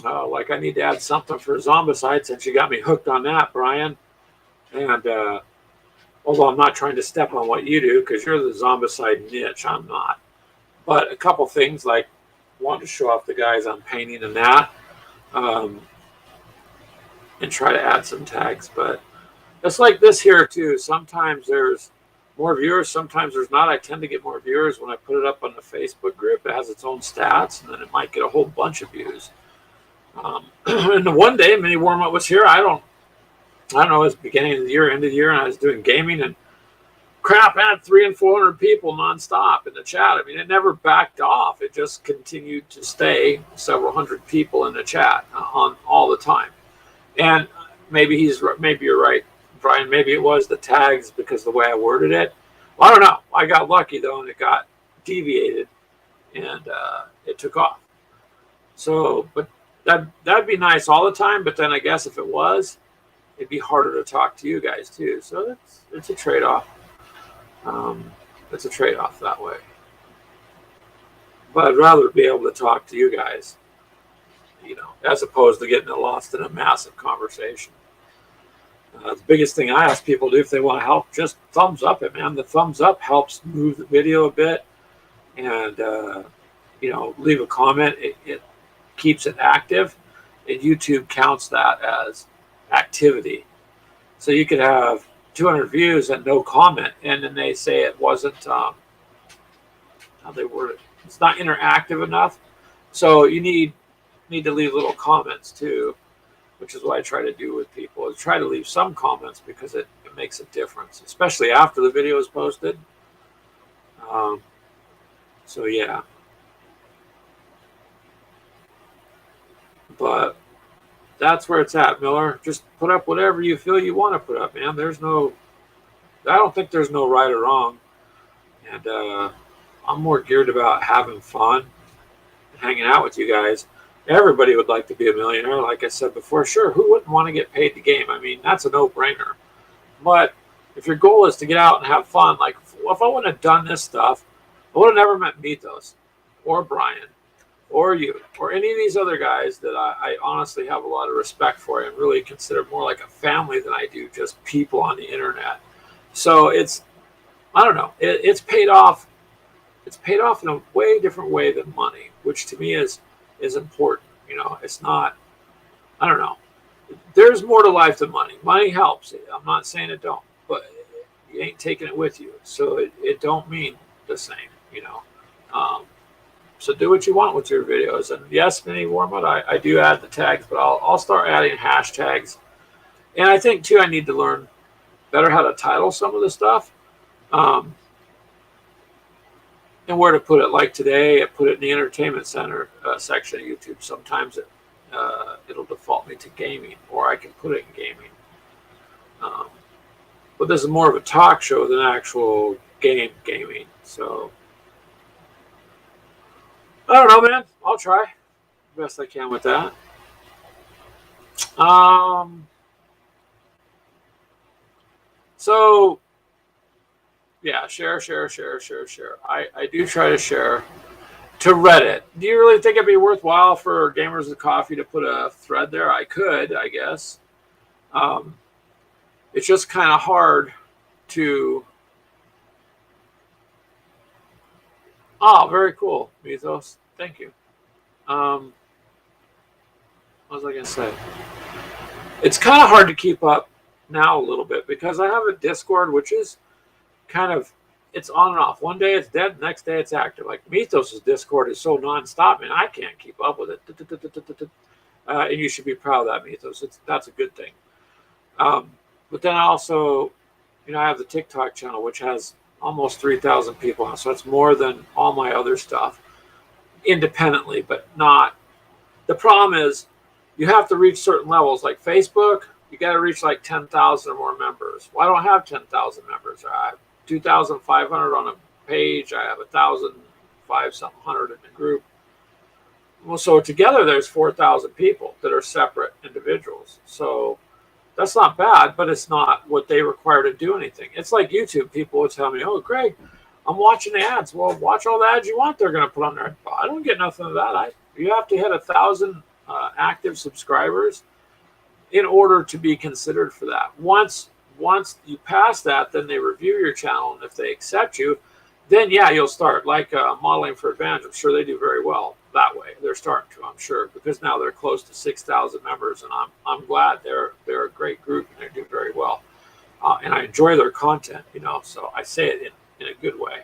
like I need to add something for Zombicide since you got me hooked on that, Brian. And although I'm not trying to step on what you do because you're the zombicide niche, I'm not. But a couple things like wanting to show off the guys I'm painting and that, um, and try to add some tags. But it's like this here too. Sometimes there's more viewers, sometimes there's not. I tend to get more viewers when I put it up on the Facebook group. It has its own stats, and then it might get a whole bunch of views. And the one day Mini Warm Up was here. I don't know. It was beginning of the year, end of the year, and I was doing gaming, and crap, I had 300 and 400 people nonstop in the chat. I mean, it never backed off. It just continued to stay several hundred people in the chat on all the time. And maybe you're right, Brian. Maybe it was the tags because the way I worded it. Well, I don't know. I got lucky though, and it got deviated, and it took off. So, but that'd be nice all the time. But then I guess if it was, it'd be harder to talk to you guys too. So it's a trade-off. It's a trade-off that way. But I'd rather be able to talk to you guys, as opposed to getting lost in a massive conversation. The biggest thing I ask people to do if they want to help, just thumbs up it, man. The thumbs up helps move the video a bit, and leave a comment. It keeps it active, and YouTube counts that as activity. So you could have 200 views and no comment, and then they say it wasn't how they word it. It's not interactive enough. So you need to leave little comments too, which is what I try to do with people. Is try to leave some comments because it makes a difference, especially after the video is posted. So yeah, but that's where it's at, Miller. Just put up whatever you feel you want to put up, man. I don't think there's no right or wrong. And I'm more geared about having fun, hanging out with you guys. Everybody would like to be a millionaire, like I said before. Sure, who wouldn't want to get paid to game? I mean, that's a no-brainer. But if your goal is to get out and have fun, like if I wouldn't have done this stuff, I would have never met Mythos or Brian or you or any of these other guys that I honestly have a lot of respect for and really consider more like a family than I do just people on the internet. So I don't know, it's paid off. It's paid off in a way different way than money, which to me is important. It's not, I don't know. There's more to life than money. Money helps. I'm not saying it don't, but you ain't taking it with you. So it don't mean the same, so do what you want with your videos. And yes, Mini Warm-Up, I do add the tags, but I'll start adding hashtags. And I think too, I need to learn better how to title some of the stuff. And where to put it. Like today, I put it in the entertainment center section of YouTube. Sometimes it'll default me to gaming, or I can put it in gaming. But this is more of a talk show than actual gaming. So I don't know, man. I'll try the best I can with that. So yeah, share. I do try to share to Reddit. Do you really think it'd be worthwhile for Gamers of Coffee to put a thread there? I could, I guess. It's just kind of hard to. Oh, very cool, Mythos. Thank you. What was I going to say? It's kind of hard to keep up now a little bit because I have a Discord, which is kind of, it's on and off. One day it's dead, the next day it's active. Like Mythos' Discord is so nonstop, man, I can't keep up with it. And you should be proud of that, Mythos. That's a good thing. But then also, I have the TikTok channel, which has almost 3,000 people on it. So it's more than all my other stuff independently, but not. The problem is you have to reach certain levels. Like Facebook, you got to reach like 10,000 or more members. Well, I don't have 10,000 members. I have 2,500 on a page. I have 1,500 in the group. Well, so together there's 4,000 people that are separate individuals. So that's not bad, but it's not what they require to do anything. It's like YouTube. People will tell me, "Oh, Greg, I'm watching the ads." Well, watch all the ads you want. They're going to put on there. I don't get nothing of that. You have to hit 1,000 active subscribers in order to be considered for that. Once once you pass that, then they review your channel, and if they accept you, then yeah, you'll start. Like Modeling for Advantage, I'm sure they do very well that way. They're starting to, I'm sure, because now they're close to 6,000 members, and I'm glad they're a great group and they do very well. And I enjoy their content, so I say it in a good way.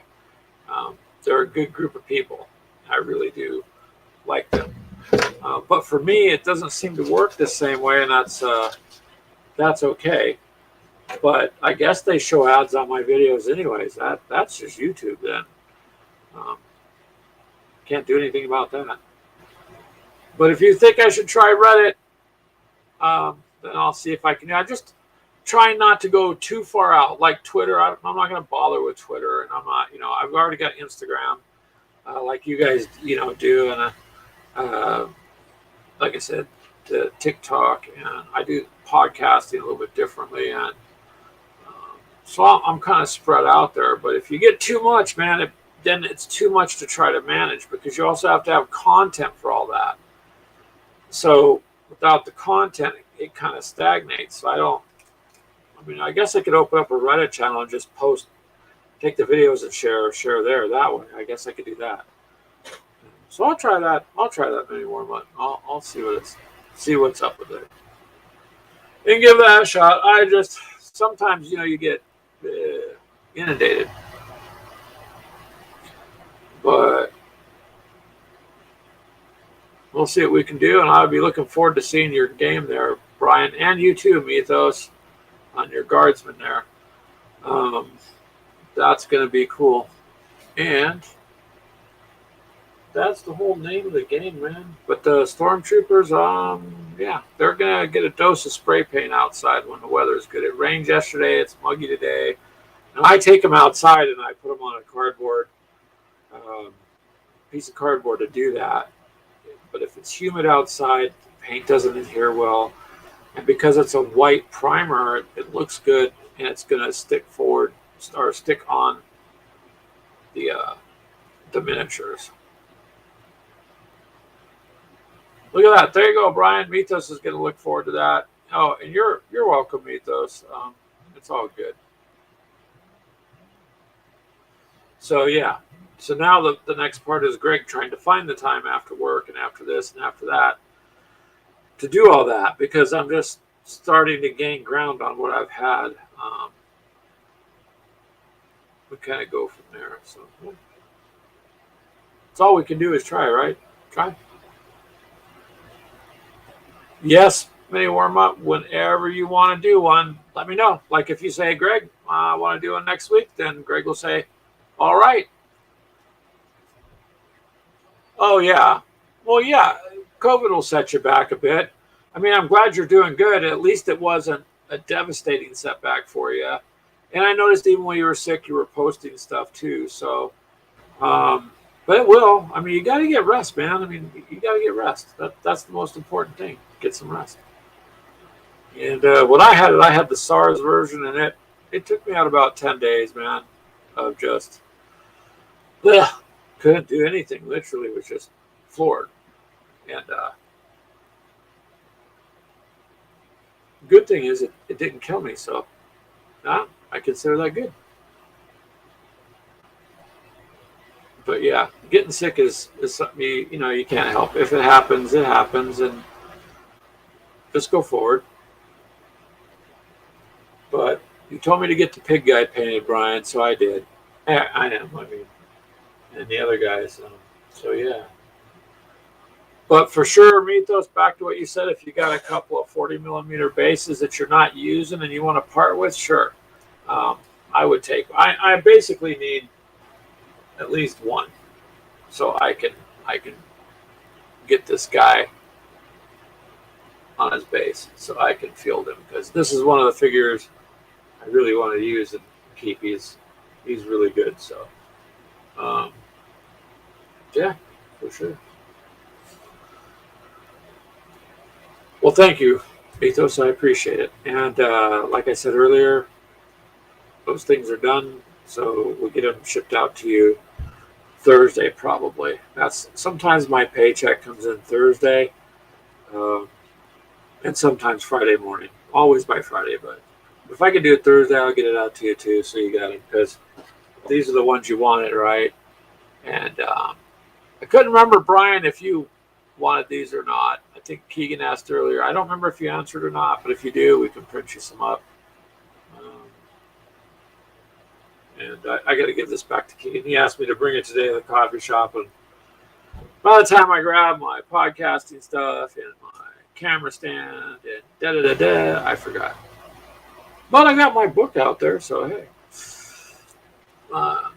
They're a good group of people. I really do like them. But for me, it doesn't seem to work the same way, and that's okay. But I guess they show ads on my videos anyways. That's just YouTube then. Can't do anything about that. But if you think I should try Reddit, then I'll see if I can. I just try not to go too far out. Like Twitter, I'm not going to bother with Twitter, and I'm not. I've already got Instagram, like you guys, do, and like I said, the TikTok, and I do podcasting a little bit differently, and so I'm kind of spread out there. But if you get too much, man, then it's too much to try to manage, because you also have to have content for all that. So without the content, it kind of stagnates. So I guess I could open up a Reddit channel and just take the videos and share there that way. I guess I could do that. So I'll try that. I'll try that many more months. I'll see what's up with it, and give that a shot. I just sometimes you get inundated, but we'll see what we can do, and I'll be looking forward to seeing your game there, Brian, and you too, Mythos, on your guardsman there. That's going to be cool, and that's the whole name of the game, man. But the stormtroopers, yeah, they're gonna get a dose of spray paint outside when the weather's good. It rained yesterday. It's muggy today, and I take them outside and I put them on a cardboard piece of cardboard to do that. But if it's humid outside, the paint doesn't adhere well, and because it's a white primer, it looks good, and it's gonna stick on the miniatures. Look at that. There you go, Brian. Mythos is going to look forward to that. Oh, and you're welcome, Mythos. It's all good. So, yeah. So now the next part is Greg trying to find the time after work and after this and after that to do all that, because I'm just starting to gain ground on what I've had. We kind of go from there. So, it's all we can do is try, right? Try. Yes, mini warm up. Whenever you want to do one, let me know. Like if you say, Greg, I want to do one next week, then Greg will say, all right. Oh, yeah. Well, yeah, COVID will set you back a bit. I'm glad you're doing good. At least it wasn't a devastating setback for you. And I noticed even when you were sick, you were posting stuff too. So, but it will. You got to get rest, man. You got to get rest. That's the most important thing. Get some rest. And when I had the SARS version, and it took me out about 10 days, man, of just couldn't do anything. Literally was just floored. And good thing is it didn't kill me, so I consider that good. But yeah, getting sick is something you can't help. If it happens, it happens, and just go forward. But you told me to get the pig guy painted, Brian, so I did. I am. And the other guys. So yeah. But for sure, Mythos, back to what you said. If you got a couple of 40mm bases that you're not using and you want to part with, sure. I would take. I basically need at least one, so I can get this guy on his base, so I can field him, because this is one of the figures I really want to use and keep. He's really good. So yeah, for sure. Well, thank you, Mythos. I appreciate it. And like I said earlier, those things are done, so we'll get them shipped out to you Thursday probably. That's sometimes my paycheck comes in Thursday, and sometimes Friday morning. Always by Friday, but If I can do it Thursday, I'll get it out to you too, so you got it, because these are the ones you wanted, right? And I couldn't remember, Brian, if you wanted these or not. I think Keegan asked earlier. I don't remember if you answered or not, but if you do, we can print you some up. Um, and I got to give this back to Keegan. He asked me to bring it today to the coffee shop, and by the time I grab my podcasting stuff and my camera stand and da da da da, I forgot. But I got my book out there, so hey.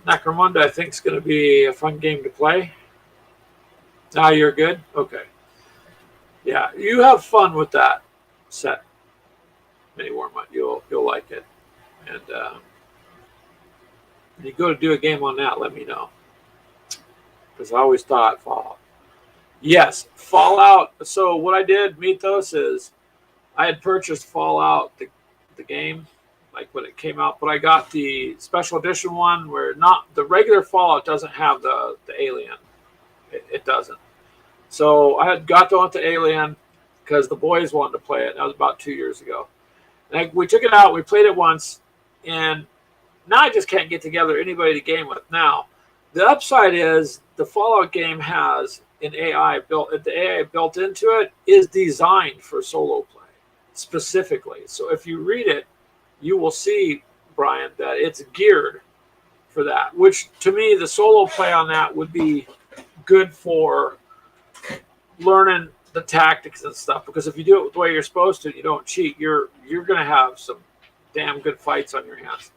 Necromunda, I think, is going to be a fun game to play. Now you're good? Okay. Yeah, you have fun with that set, Mini Warm-Up. You'll like it. And when you go to do a game on that, let me know. Because I always thought Fallout. Yes, Fallout. So what I did, Mythos, is I had purchased Fallout, the game, like when it came out, but I got the special edition one where not the regular Fallout doesn't have the alien. It doesn't. So I had got on to Alien because the boys wanted to play it. That was about 2 years ago. And we took it out. We played it once, and now I just can't get together anybody to game with. Now, the upside is the Fallout game has an AI built. The AI built into it is designed for solo play specifically. So if you read it, you will see, Brian, that it's geared for that. Which to me, the solo play on that would be good for learning the tactics and stuff, because if you do it the way you're supposed to, you don't cheat, you're going to have some damn good fights on your hands.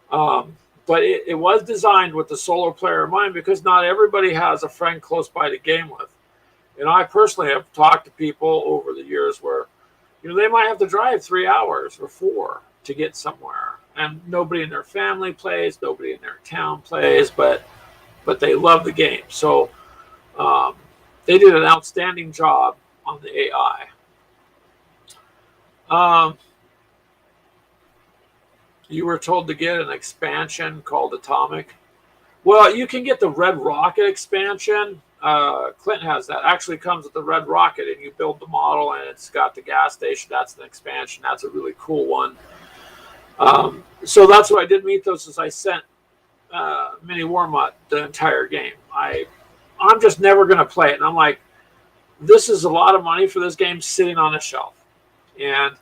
But it was designed with the solo player in mind, because not everybody has a friend close by to game with. And I personally have talked to people over the years where, they might have to drive 3 hours or 4 to get somewhere, and nobody in their family plays, nobody in their town plays, but they love the game. So they did an outstanding job on the AI. You were told to get an expansion called Atomic. Well, you can get the Red Rocket expansion. Clint has that. Actually comes with the Red Rocket, and you build the model, and it's got the gas station. That's an expansion. That's a really cool one. So that's what I did, Mythos, is I sent Mini Warm-Up the entire game. I'm just never going to play it. And I'm like, this is a lot of money for this game sitting on a shelf. And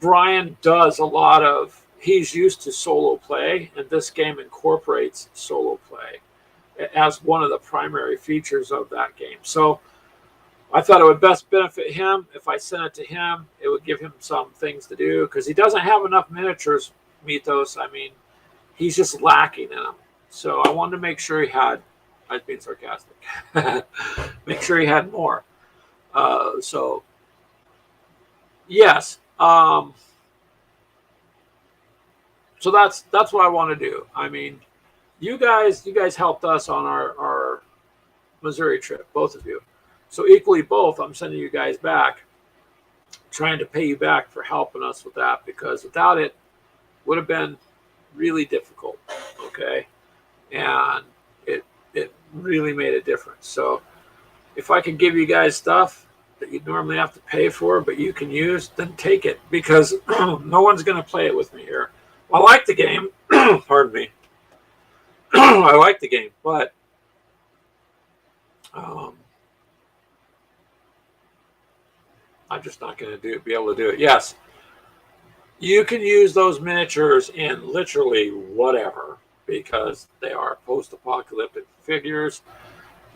Brian does a lot of, he's used to solo play, and this game incorporates solo play as one of the primary features of that game. So I thought it would best benefit him if I sent it to him. It would give him some things to do, because he doesn't have enough miniatures, Mythos. I mean, he's just lacking in them. So I wanted to make sure he had, I was being sarcastic, make sure he had more. So yes. So that's what I want to do. I mean, you guys helped us on our Missouri trip, both of you. So equally both, I'm sending you guys back, trying to pay you back for helping us with that, because without it, would have been really difficult. Okay. And it really made a difference. So if I can give you guys stuff that you normally have to pay for, but you can use, then take it, because no one's going to play it with me here. I like the game. Pardon me. I like the game, but I'm just not going to be able to do it. Yes, you can use those miniatures in literally whatever, because they are post-apocalyptic figures,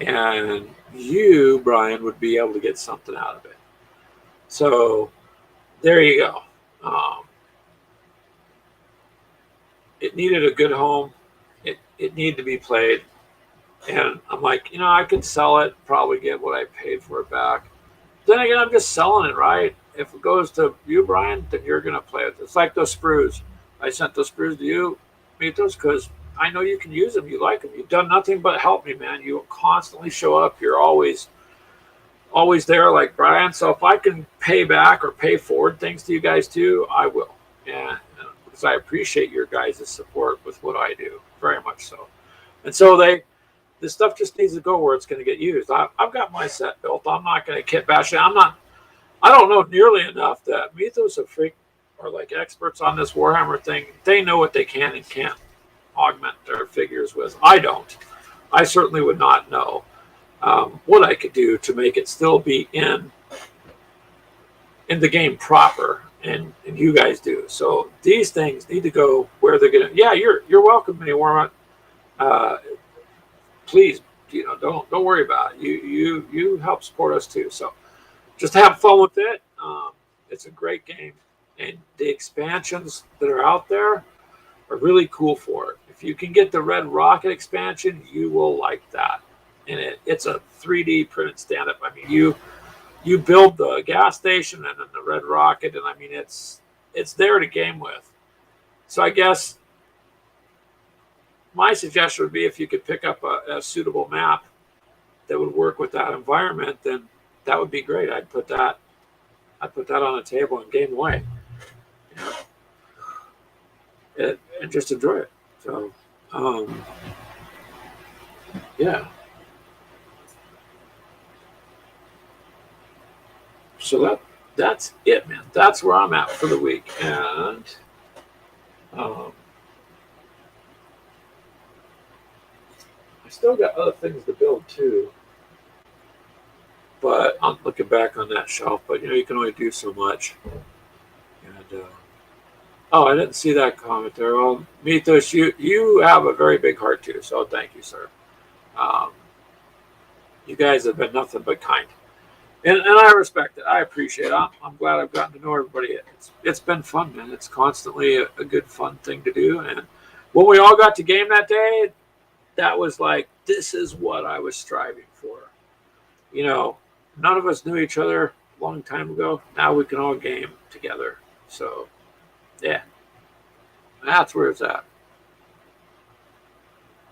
and you, Brian, would be able to get something out of it. So there you go. It needed a good home. It needed to be played. And I'm like, I could sell it, probably get what I paid for it back. Then again, I'm just selling it, right? If it goes to you, Brian, then you're going to play it. It's like those sprues. I sent those sprues to you, Mythos, because I know you can use them. You like them. You've done nothing but help me, man. You constantly show up. You're always there, like Brian. So if I can pay back or pay forward things to you guys too, I will. And because I appreciate your guys' support with what I do, very much so. And so this stuff just needs to go where it's going to get used. I've got my set built. I'm not going to kit bash it. I don't know nearly enough that Mythos are like experts on this Warhammer thing. They know what they can and can't augment their figures with. I don't. I certainly would not know what I could do to make it still be in the game proper, and you guys do. So these things need to go where they're gonna. Yeah, you're welcome, Mini Warmut. Please, don't worry about it. You help support us too. So just have fun with it. It's a great game, and the expansions that are out there are really cool for it. If you can get the Red Rocket expansion, you will like that. And it's a 3D printed stand-up. I mean, you build the gas station and then the Red Rocket, and I mean it's there to game with. So I guess my suggestion would be if you could pick up a suitable map that would work with that environment, then that would be great. I'd put that on the table and game away. And just enjoy it. So, yeah. So that's it, man. That's where I'm at for the week, and I still got other things to build too. But I'm looking back on that shelf. But you can only do so much. And oh, I didn't see that comment there. Well, Mythos, you have a very big heart too. So thank you, sir. You guys have been nothing but kind. And I respect it. I appreciate it. I'm glad I've gotten to know everybody. It's been fun, man. It's constantly a good, fun thing to do. And when we all got to game that day, that was like, this is what I was striving for. None of us knew each other a long time ago. Now we can all game together. So, yeah. That's where it's at.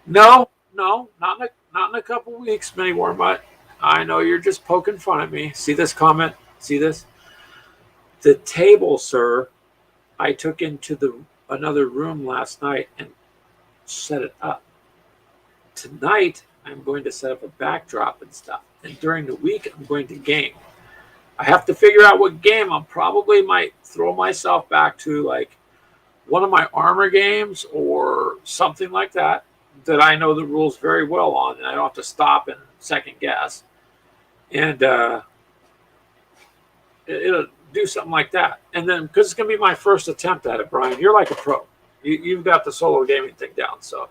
No, not in a couple weeks, Mini Warmut. I know you're just poking fun at me. See this comment? See this? The table, sir, I took into another room last night and set it up. Tonight, I'm going to set up a backdrop and stuff. And during the week, I'm going to game. I have to figure out what game. I probably might throw myself back to like one of my armor games or something like that I know the rules very well on, and I don't have to stop and second guess. And it'll do something like that. And then, because it's going to be my first attempt at it, Brian, you're like a pro. You've got the solo gaming thing down. So,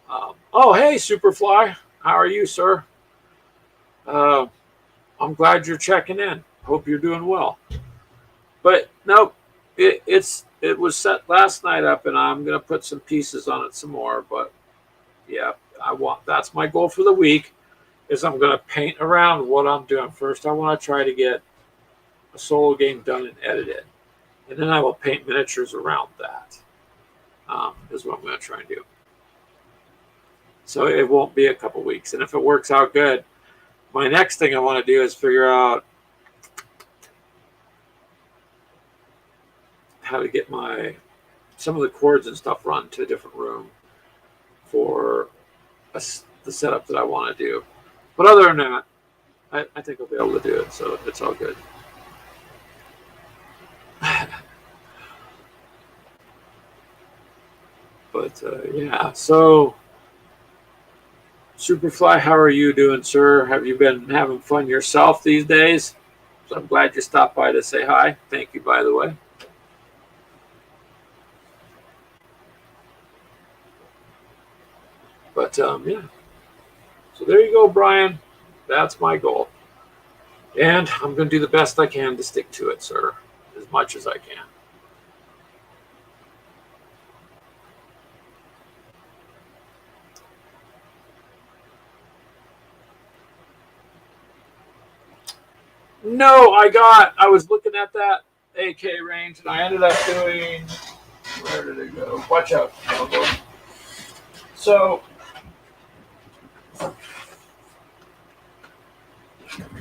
oh, hey, Superfly. How are you, sir? I'm glad you're checking in. Hope you're doing well. But, no, it was set last night up, and I'm going to put some pieces on it some more. But, yeah, that's my goal for the week. Is I'm going to paint around what I'm doing. First, I want to try to get a solo game done and edited. And then I will paint miniatures around that. Is what I'm going to try and do. So it won't be a couple weeks. And if it works out good, my next thing I want to do is figure out how to get some of the cords and stuff run to a different room for the setup that I want to do. But other than that, I think I'll be able to do it, so it's all good. But, yeah, so Superfly, how are you doing, sir? Have you been having fun yourself these days? So I'm glad you stopped by to say hi. Thank you, by the way. But, yeah. So there you go, Brian. That's my goal. And I'm going to do the best I can to stick to it, sir, as much as I can. No, I was looking at that AK range, and I ended up doing, where did it go? Watch out. So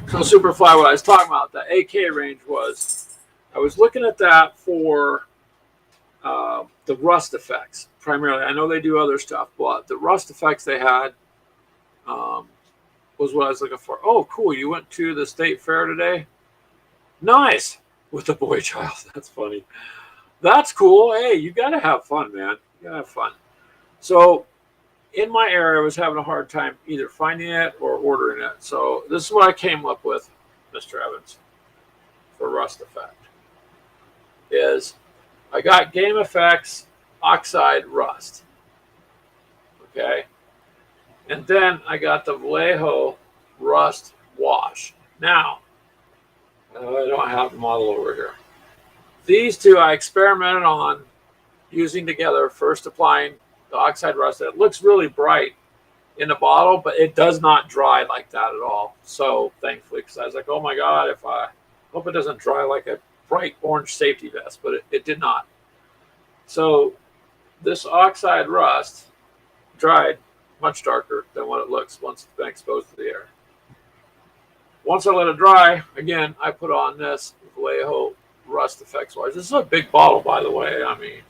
Superfly, what I was talking about, the AK range was, I was looking at that for the rust effects, primarily. I know they do other stuff, but the rust effects they had was what I was looking for. Oh, cool. You went to the state fair today? Nice. With the boy child. That's funny. That's cool. Hey, you got to have fun, man. You got to have fun. So in my area, I was having a hard time either finding it or ordering it. So this is what I came up with, Mr. Evans, for Rust Effect. Is I got Game Effects Oxide Rust. Okay. And then I got the Vallejo Rust Wash. Now, I don't have the model over here. These two I experimented on using together, first applying the oxide rust. It looks really bright in the bottle, but it does not dry like that at all. So thankfully, because I was like, oh my God, if I hope it doesn't dry like a bright orange safety vest, but it did not. So this oxide rust dried much darker than what it looks once it's been exposed to the air. Once I let it dry, again, I put on this Vallejo Rust Effects Wash. This is a big bottle, by the way. I mean,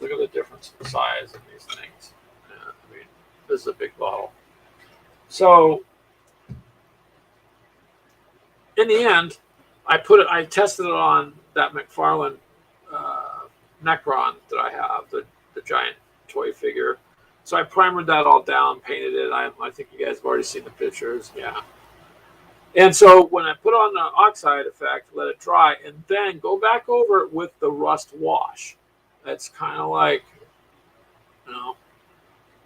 look at the difference in size of these things. Yeah, I mean, this is a big bottle. So, in the end, I tested it on that McFarlane Necron that I have, the giant toy figure. So I primered that all down, painted it. I think you guys have already seen the pictures. Yeah. And so when I put on the oxide effect, let it dry, and then go back over it with the rust wash. That's kind of like,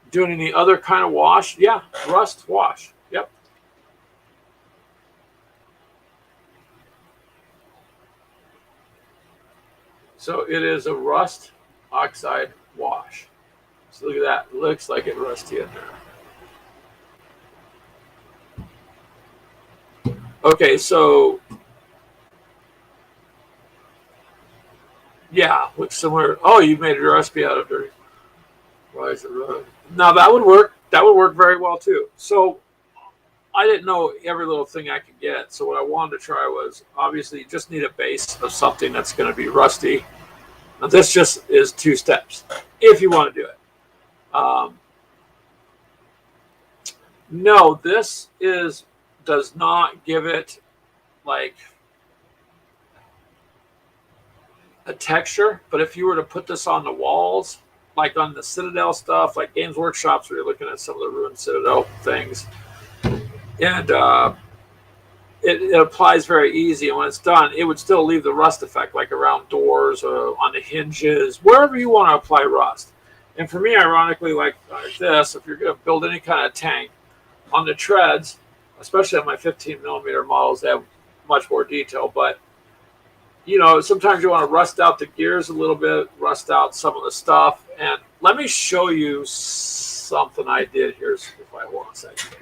doing any other kind of wash. Yeah, rust wash. Yep. So it is a rust oxide wash. So look at that. It looks like it rusty in there. Okay, so yeah, looks similar. Oh, you made a recipe out of dirty. Why is it rust? Now that would work. That would work very well too. So I didn't know every little thing I could get. So what I wanted to try was, obviously you just need a base of something that's going to be rusty. Now this just is 2 steps if you want to do it. No, this does not give it like a texture, but if you were to put this on the walls, like on the Citadel stuff, like Games Workshops, where you're looking at some of the ruined Citadel things, and it applies very easy. And when it's done, it would still leave the rust effect, like around doors or on the hinges, wherever you want to apply rust. And for me, ironically, like this, if you're going to build any kind of tank, on the treads, especially on my 15 millimeter models, they have much more detail. But sometimes you want to rust out the gears a little bit, rust out some of the stuff. And let me show you something I did here. If I want a second.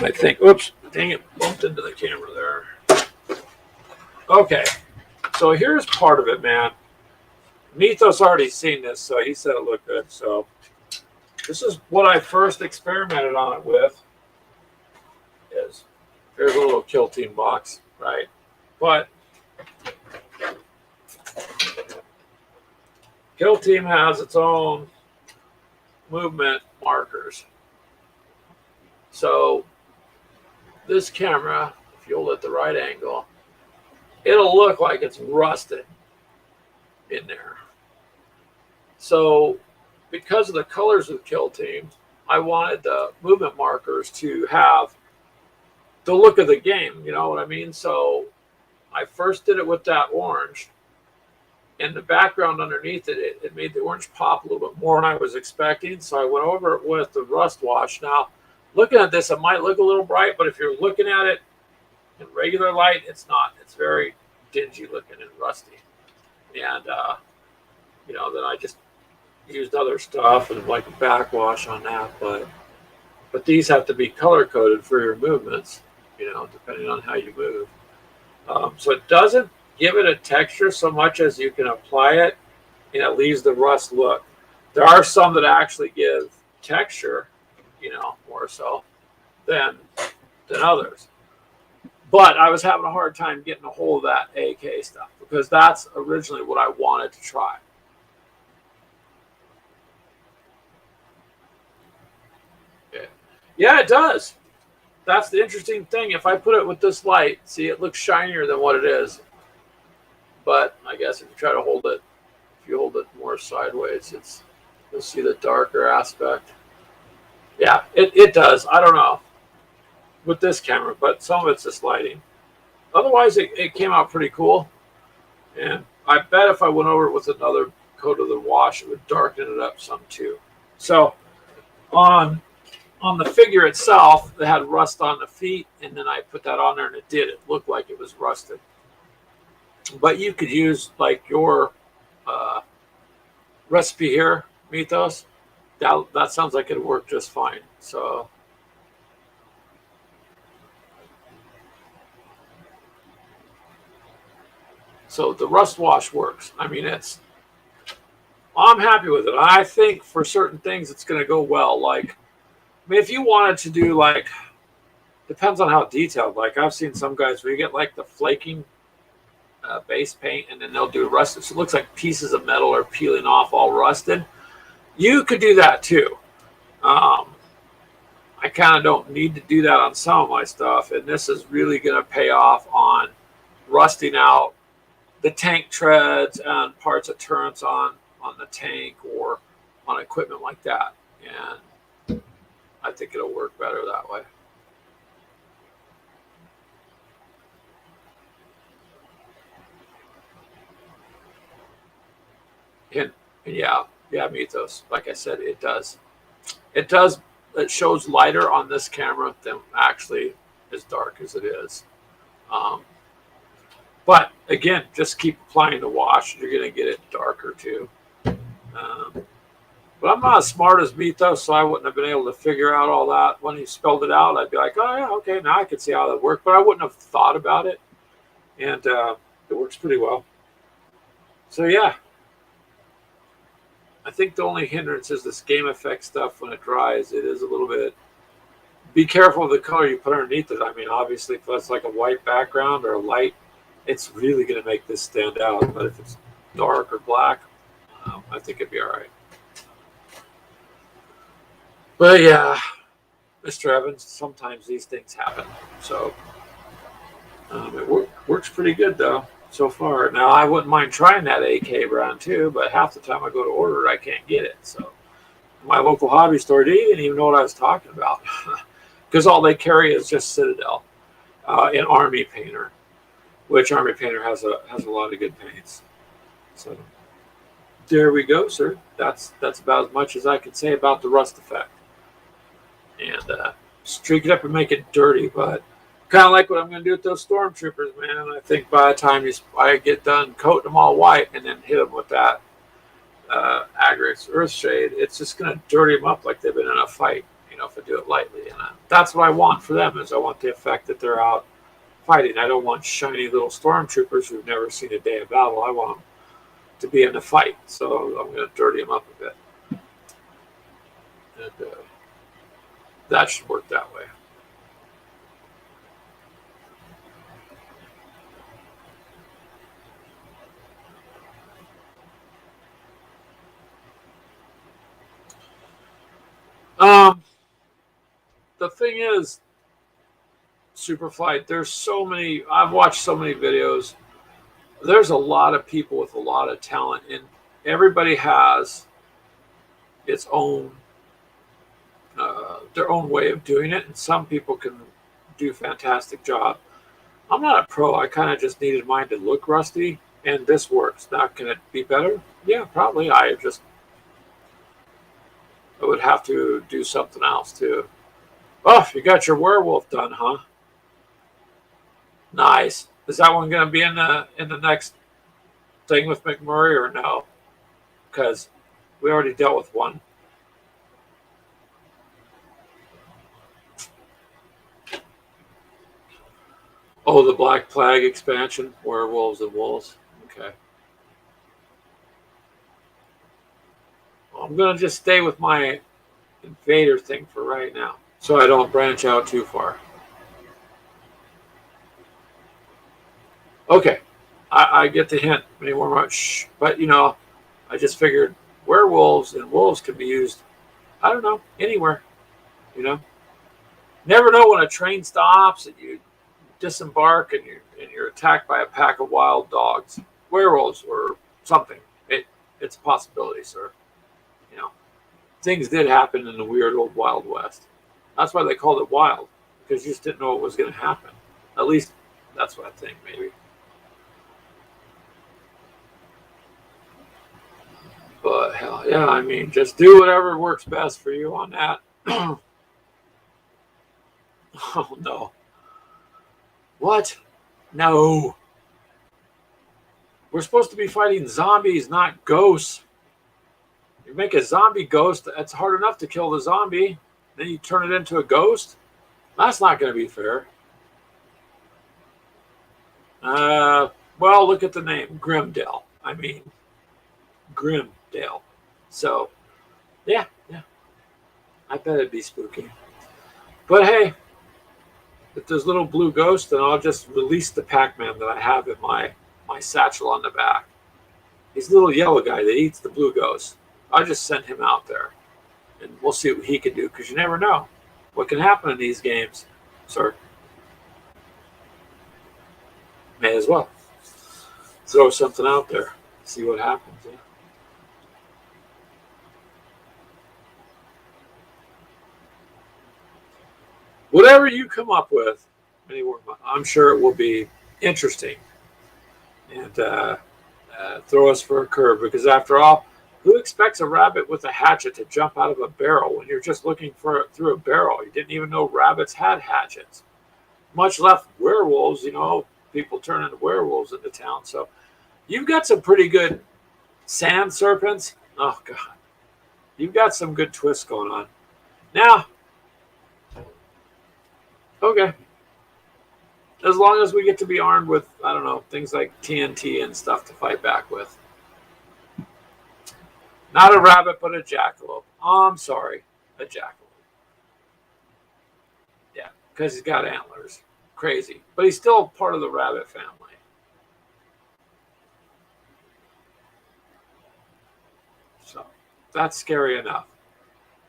I think, oops, dang it, bumped into the camera there. Okay, so here's part of it, man. Mithos already seen this, so he said it looked good. So this is what I first experimented on it with. Here's a little Kill Team box, right? But Kill Team has its own movement markers. So this camera, if you hold it at the right angle, it'll look like it's rusted in there. So because of the colors of the Kill Team, I wanted the movement markers to have the look of the game, you know what I mean? So I first did it with that orange, and the background underneath it made the orange pop a little bit more than I was expecting. So I went over it with the rust wash. Now, looking at this, it might look a little bright, but if you're looking at it in regular light, it's not. It's very dingy looking and rusty. And, then I just used other stuff and like a backwash on that. But these have to be color coded for your movements, depending on how you move. So it doesn't give it a texture so much as you can apply it, and it leaves the rust look. There are some that actually give texture, more so than others. But I was having a hard time getting a hold of that AK stuff because that's originally what I wanted to try. Yeah, it does. that's the interesting thing. If I put it with this light, see, it looks shinier than what it is. But I guess if you try to hold it, if you hold it more sideways, you'll see the darker aspect. Yeah, it does. I don't know with this camera, but some of it's just lighting. Otherwise, it came out pretty cool. And I bet if I went over it with another coat of the wash, it would darken it up some too. So on the figure itself, it had rust on the feet, and then I put that on there, and it did. It looked like it was rusted. But you could use like your uh, recipe here, Mythos. That sounds like it'd work just fine. So the rust wash works. I mean, I'm happy with it. I think for certain things it's going to go well. Like, I mean, if you wanted to do like, depends on how detailed. Like I've seen some guys where you get like the flaking base paint, and then they'll do rusted. So it looks like pieces of metal are peeling off, all rusted. You could do that too. Um, I kind of don't need to do that on some of my stuff, and this is really going to pay off on rusting out the tank treads and parts of turrets on the tank or on equipment like that. And I think it'll work better that way. And yeah, Mythos. Like I said, it does. It does. It shows lighter on this camera than actually as dark as it is. Um, but again, just keep applying the wash. You're going to get it darker too. Um, but I'm not as smart as Mythos, so I wouldn't have been able to figure out all that. When he spelled it out, I'd be like, oh, yeah, okay, now I can see how that worked. But I wouldn't have thought about it. And it works pretty well. So, yeah, I think the only hindrance is this game effect stuff. When it dries, it is a little bit. Be careful of the color you put underneath it. I mean, obviously, if it's like a white background or a light, it's really going to make this stand out. But if it's dark or black, I think it'd be all right. But yeah, Mr. Evans, sometimes these things happen. So it works pretty good though so far. Now I wouldn't mind trying that AK brand too, but half the time I go to order it, I can't get it. So my local hobby store didn't even know what I was talking about because all they carry is just Citadel and Army Painter, which Army Painter has a lot of good paints. So there we go, sir. That's about as much as I can say about the rust effect. And streak it up and make it dirty, but kind of like what I'm going to do with those stormtroopers, man. I think by the time I get done coating them all white and then hit them with that Agri's Earthshade, it's just going to dirty them up like they've been in a fight, if I do it lightly. And that's what I want for them, is I want the effect that they're out fighting. I don't want shiny little stormtroopers who've never seen a day of battle. I want them to be in the fight, so I'm going to dirty them up a bit. And that should work that way. Um, the thing is, Superflight, there's so many, I've watched so many videos. There's a lot of people with a lot of talent, and everybody has its own, their own way of doing it, and some people can do a fantastic job. I'm not a pro. I kind of just needed mine to look rusty, and this works. Now, can it be better? Yeah, probably. I would have to do something else too. Oh, you got your werewolf done, huh? Nice. Is that one going to be in the next thing with McMurray or no? Because we already dealt with one. Oh, the Black Plague expansion, werewolves and wolves. Okay. Well, I'm going to just stay with my invader thing for right now, so I don't branch out too far. Okay, I get the hint. Maybe more much, but I just figured werewolves and wolves can be used. I don't know, anywhere. You know, Never know when a train stops and you disembark and you're attacked by a pack of wild dogs, werewolves, or something. It's a possibility, sir. You know, things did happen in the weird old Wild West. That's why they called it wild, because you just didn't know what was going to happen. At least that's what I think, maybe. But hell yeah, I mean, just do whatever works best for you on that. Oh no. What? No. We're supposed to be fighting zombies, not ghosts. You make a zombie ghost, that's hard enough to kill the zombie. Then you turn it into a ghost? That's not going to be fair. Well, look at the name, Grimdale. I mean, Grimdale. So, yeah. I bet it'd be spooky. But hey, if there's little blue ghosts, then I'll just release the Pac-Man that I have in my satchel on the back. He's a little yellow guy that eats the blue ghosts. I'll just send him out there, and we'll see what he can do, because you never know what can happen in these games, sir. May as well throw something out there, see what happens. Yeah. Whatever you come up with, I'm sure it will be interesting and throw us for a curve, because after all, who expects a rabbit with a hatchet to jump out of a barrel when you're just looking through a barrel? You didn't even know rabbits had hatchets, much less werewolves. People turn into werewolves in the town. So you've got some pretty good sand serpents. Oh God, you've got some good twists going on. Now, okay, as long as we get to be armed with, I don't know, things like TNT and stuff to fight back with. Not a rabbit, but a jackalope. Oh, I'm sorry, a jackalope. Yeah, because he's got antlers. Crazy. But he's still part of the rabbit family. So that's scary enough.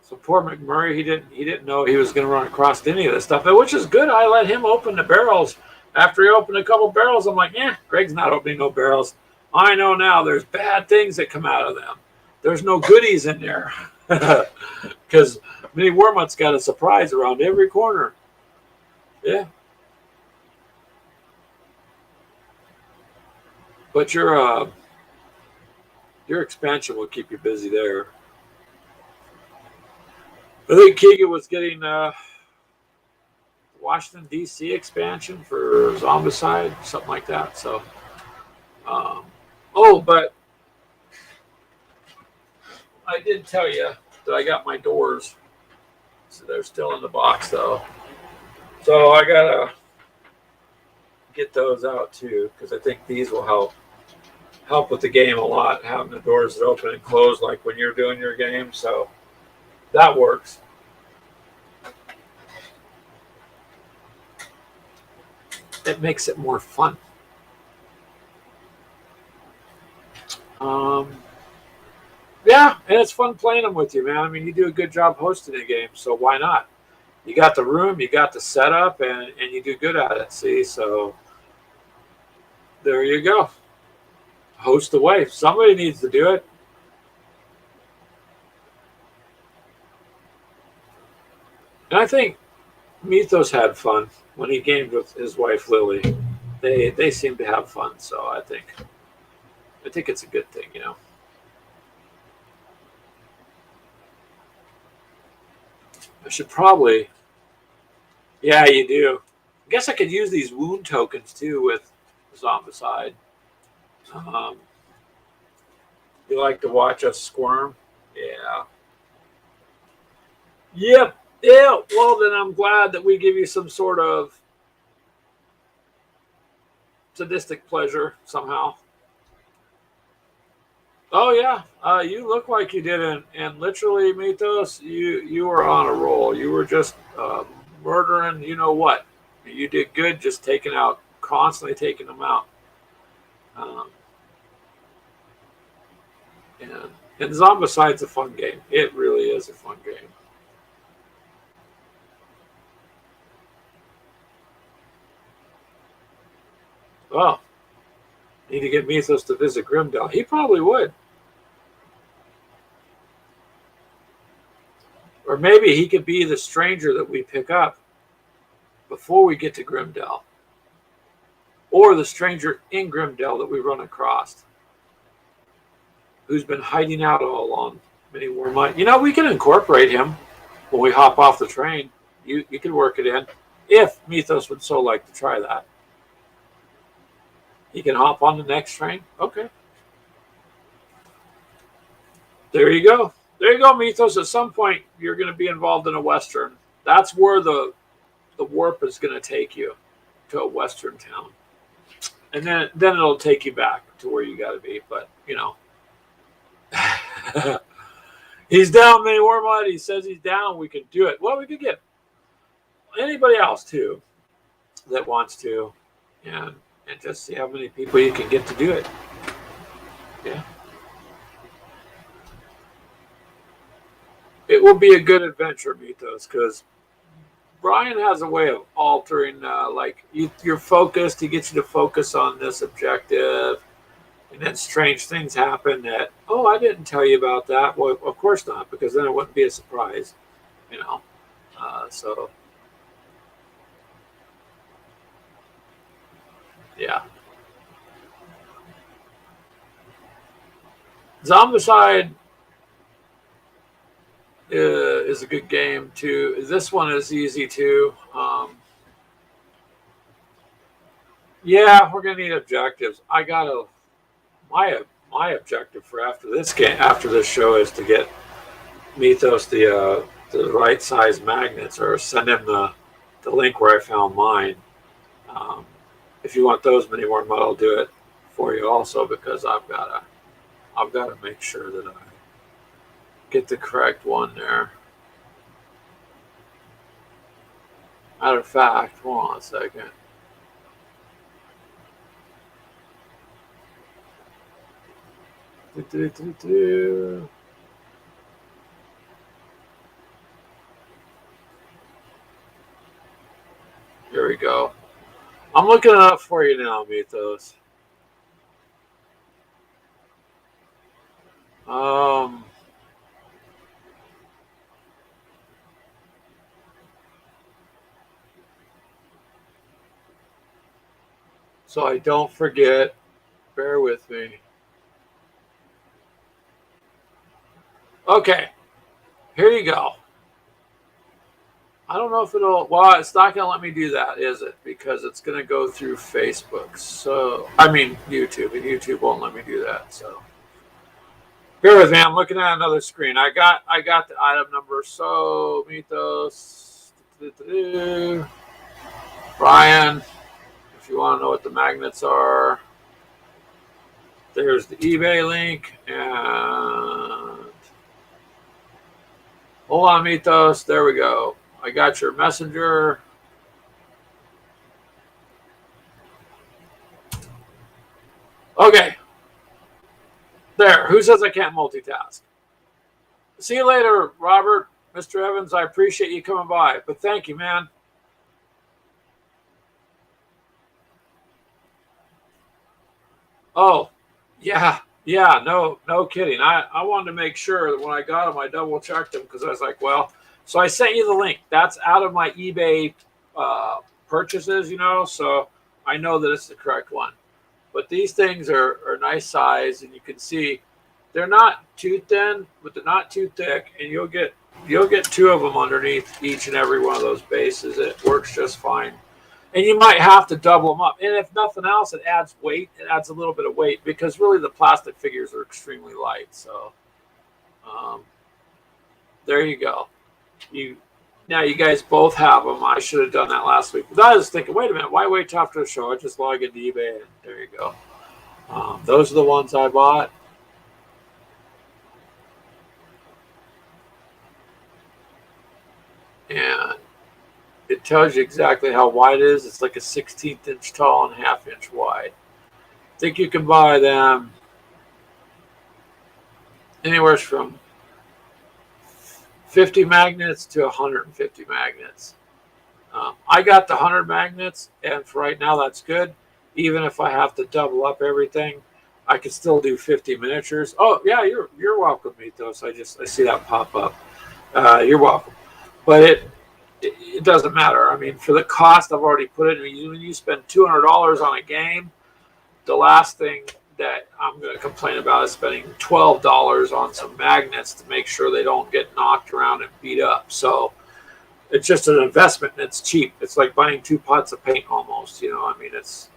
So poor McMurray, he didn't know he was going to run across any of this stuff, which is good. I let him open the barrels. After he opened a couple barrels, I'm like, Greg's not opening no barrels. I know now there's bad things that come out of them. There's no goodies in there. Because Mini Wormut's got a surprise around every corner. Yeah. But your expansion will keep you busy there. I think Keegan was getting Washington D.C. expansion for Zombicide, something like that. So, but I did tell you that I got my doors, so they're still in the box though. So I gotta get those out too, because I think these will help with the game a lot, having the doors that open and close like when you're doing your game. So that works. It makes it more fun. Yeah, and it's fun playing them with you, man. I mean, you do a good job hosting a game, so why not? You got the room, you got the setup, and you do good at it. See, so there you go. Host away. Somebody needs to do it. And I think Mythos had fun when he gamed with his wife Lily. They seem to have fun, so I think it's a good thing, I should probably. Yeah, you do. I guess I could use these wound tokens too with Zombicide. You like to watch us squirm? Yeah. Yep. Yeah. Well, then I'm glad that we give you some sort of sadistic pleasure somehow. Oh yeah, you look like you did, and literally, Mythos, you were on a roll. You were just murdering. You know what? You did good, just constantly taking them out. Um, and and Zombicide's a fun game. It really is a fun game. Well, need to get Mythos to visit Grimdell. He probably would. Or maybe he could be the stranger that we pick up before we get to Grimdell. Or the stranger in Grimdell that we run across, who's been hiding out all along many Wormite. You know, we can incorporate him when we hop off the train. You can work it in if Mythos would so like to try that. He can hop on the next train. Okay. There you go. There you go, Mythos. At some point, you're going to be involved in a Western. That's where the warp is going to take you, to a Western town. And then it'll take you back to where you got to be. But, you know. He's down, Mini Wormite. He says he's down. We can do it. Well, we could get anybody else, too, that wants to. And just see how many people you can get to do it. Yeah. It will be a good adventure, Mythos, because Brian has a way of altering, you're focused. He gets you to focus on this objective, and then strange things happen that, oh, I didn't tell you about that. Well, of course not, because then it wouldn't be a surprise, you know. So, yeah. Zombicide is a good game too. This one is easy too. Yeah, we're gonna need objectives. I gotta my objective for after this show is to get Mythos the right size magnets, or send him the link where I found mine. If you want those many more, I'll do it for you also, because I've gotta make sure that I get the correct one there. Matter of fact, hold on a second. Here we go. I'm looking it up for you now, Mythos. So I don't forget. Bear with me. Okay. Here you go. I don't know if it'll. Well, it's not going to let me do that, is it? Because it's going to go through Facebook. So, I mean, YouTube. And YouTube won't let me do that. So, bear with me. I'm looking at another screen. I got the item number. So, Mythos. Brian. If you want to know what the magnets are, there's the eBay link. And hold on, Mythos. There we go. I got your messenger. Okay. There. Who says I can't multitask? See you later, Robert. Mr. Evans, I appreciate you coming by. But thank you, man. Oh, yeah. Yeah, no kidding. I wanted to make sure that when I got them, I double checked them, because I was like, well, so I sent you the link. That's out of my eBay purchases, you know, so I know that it's the correct one. But these things are nice size, and you can see they're not too thin, but they're not too thick, and you'll get two of them underneath each and every one of those bases. It works just fine. And you might have to double them up. And if nothing else, it adds weight. It adds a little bit of weight, because really the plastic figures are extremely light. So there you go. Now you guys both have them. I should have done that last week. But I was thinking, wait a minute, why wait till after the show? I just log into eBay, and there you go. Those are the ones I bought. And it tells you exactly how wide it is. It's like a 16th inch tall and half-inch wide. I think you can buy them anywhere from 50 magnets to 150 magnets. I got the 100 magnets, and for right now, that's good. even if I have to double up everything, I can still do 50 miniatures. Oh yeah, you're welcome, Mythos. I see that pop up. You're welcome. But it doesn't matter. I mean, for the cost I've already put it. When you spend $200 on a game, the last thing that I'm going to complain about is spending $12 on some magnets to make sure they don't get knocked around and beat up. So it's just an investment and it's cheap. It's like buying 2 pots of paint almost. I mean, it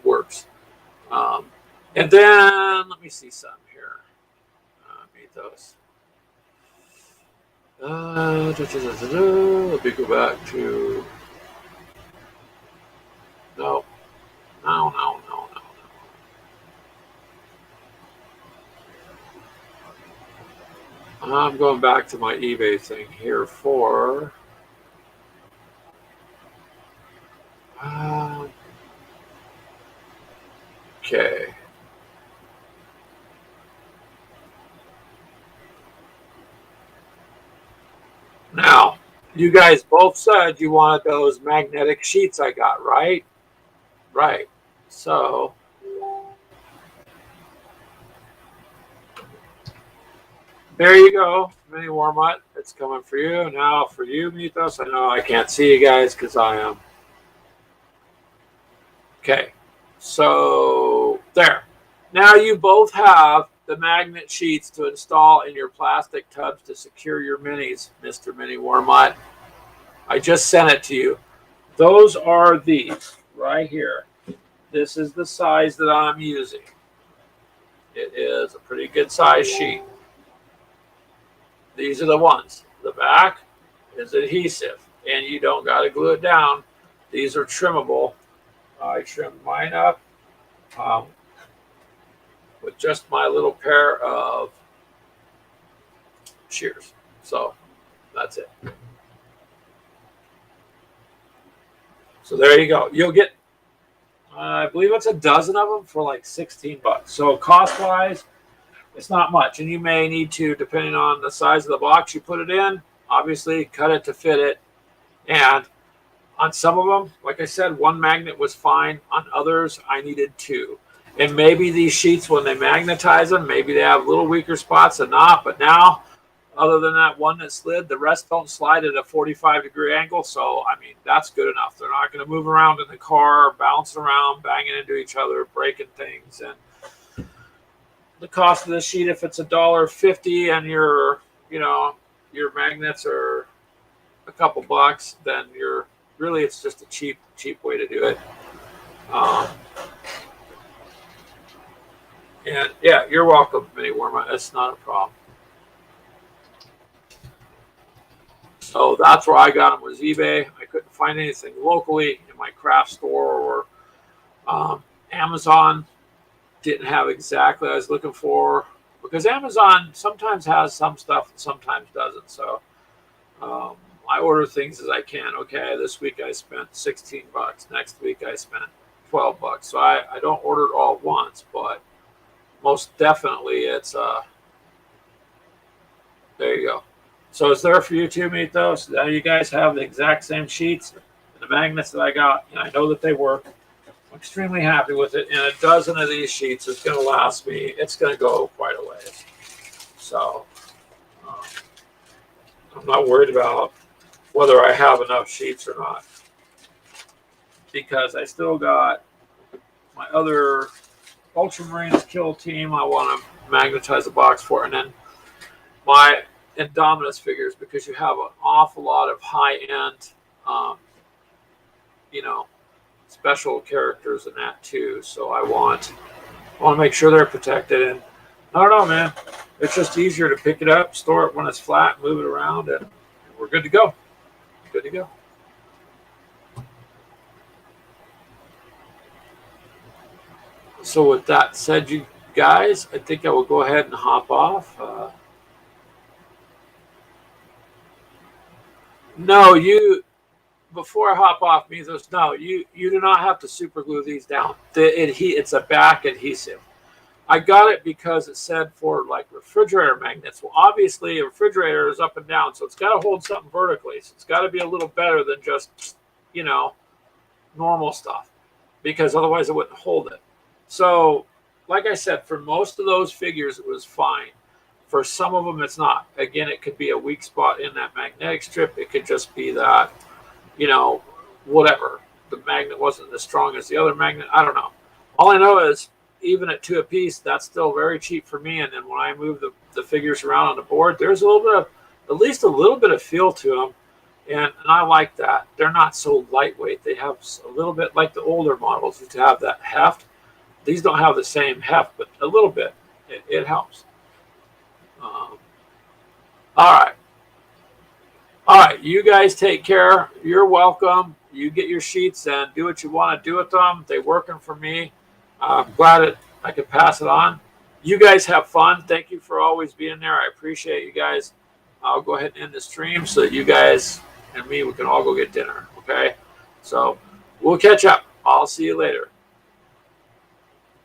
works. And then let me see some here. Mythos. Let me go back to no. I'm going back to my eBay thing here for okay. Now, you guys both said you wanted those magnetic sheets I got, right? Right. So there you go, mini Warmut. It's coming for you. Now for you, Mythos. I know I can't see you guys because I am. Okay. So there. Now you both have the magnet sheets to install in your plastic tubs to secure your minis, Mr. Mini Warmut. I just sent it to you. Those are these right here. This is the size that I'm using. It is a pretty good size sheet. These are the ones. The back is adhesive, and you don't got to glue it down. These are trimmable. I trimmed mine up with just my little pair of shears. So that's it. So there you go. You'll get, I believe it's a dozen of them for like 16 bucks. So cost wise, it's not much. And you may need to, depending on the size of the box you put it in, obviously cut it to fit it. And on some of them, like I said, one magnet was fine. On others, I needed 2. And maybe these sheets, when they magnetize them, maybe they have little weaker spots and not. But now, other than that one that slid, the rest don't slide at a 45-degree angle. So, I mean, that's good enough. They're not going to move around in the car, bouncing around, banging into each other, breaking things. And the cost of this sheet, if it's $1.50 and your magnets are a couple bucks, then it's just a cheap way to do it. And yeah, you're welcome, Mini Warma. It's not a problem. So that's where I got them, was eBay. I couldn't find anything locally in my craft store or Amazon. Didn't have exactly what I was looking for, because Amazon sometimes has some stuff and sometimes doesn't. So I order things as I can. Okay, this week I spent 16 bucks. Next week I spent 12 bucks. So I don't order it all at once, but most definitely it's there you go. So it's there for you too, Mythos. Now you guys have the exact same sheets and the magnets that I got, and I know that they work. I'm extremely happy with it, and a dozen of these sheets is going to last me. It's going to go quite a ways. So I'm not worried about whether I have enough sheets or not, because I still got my other Ultramarines kill team I want to magnetize a box for, and then my Indominus figures, because you have an awful lot of high-end, special characters in that too. So I want to make sure they're protected. And I don't know, man. It's just easier to pick it up, store it when it's flat, move it around, and we're good to go. Good to go. So with that said, you guys, I think I will go ahead and hop off. No, before I hop off, Mythos, no, you do not have to super glue these down. It's a back adhesive. I got it because it said for like refrigerator magnets. Well, obviously a refrigerator is up and down, so it's got to hold something vertically. So it's got to be a little better than just, normal stuff, because otherwise it wouldn't hold it. So, like I said, for most of those figures, it was fine. For some of them, it's not. Again, it could be a weak spot in that magnetic strip. It could just be that, you know, whatever. The magnet wasn't as strong as the other magnet. I don't know. All I know is, even at 2 apiece, that's still very cheap for me. And then when I move the figures around on the board, there's a little bit of, at least a little bit of feel to them. And I like that. They're not so lightweight. They have a little bit like the older models used to have that heft. These don't have the same heft, but a little bit. It helps. All right. All right. You guys take care. You're welcome. You get your sheets and do what you want to do with them. They're working for me. I'm glad I could pass it on. You guys have fun. Thank you for always being there. I appreciate you guys. I'll go ahead and end the stream so that you guys and me, we can all go get dinner. Okay? So we'll catch up. I'll see you later.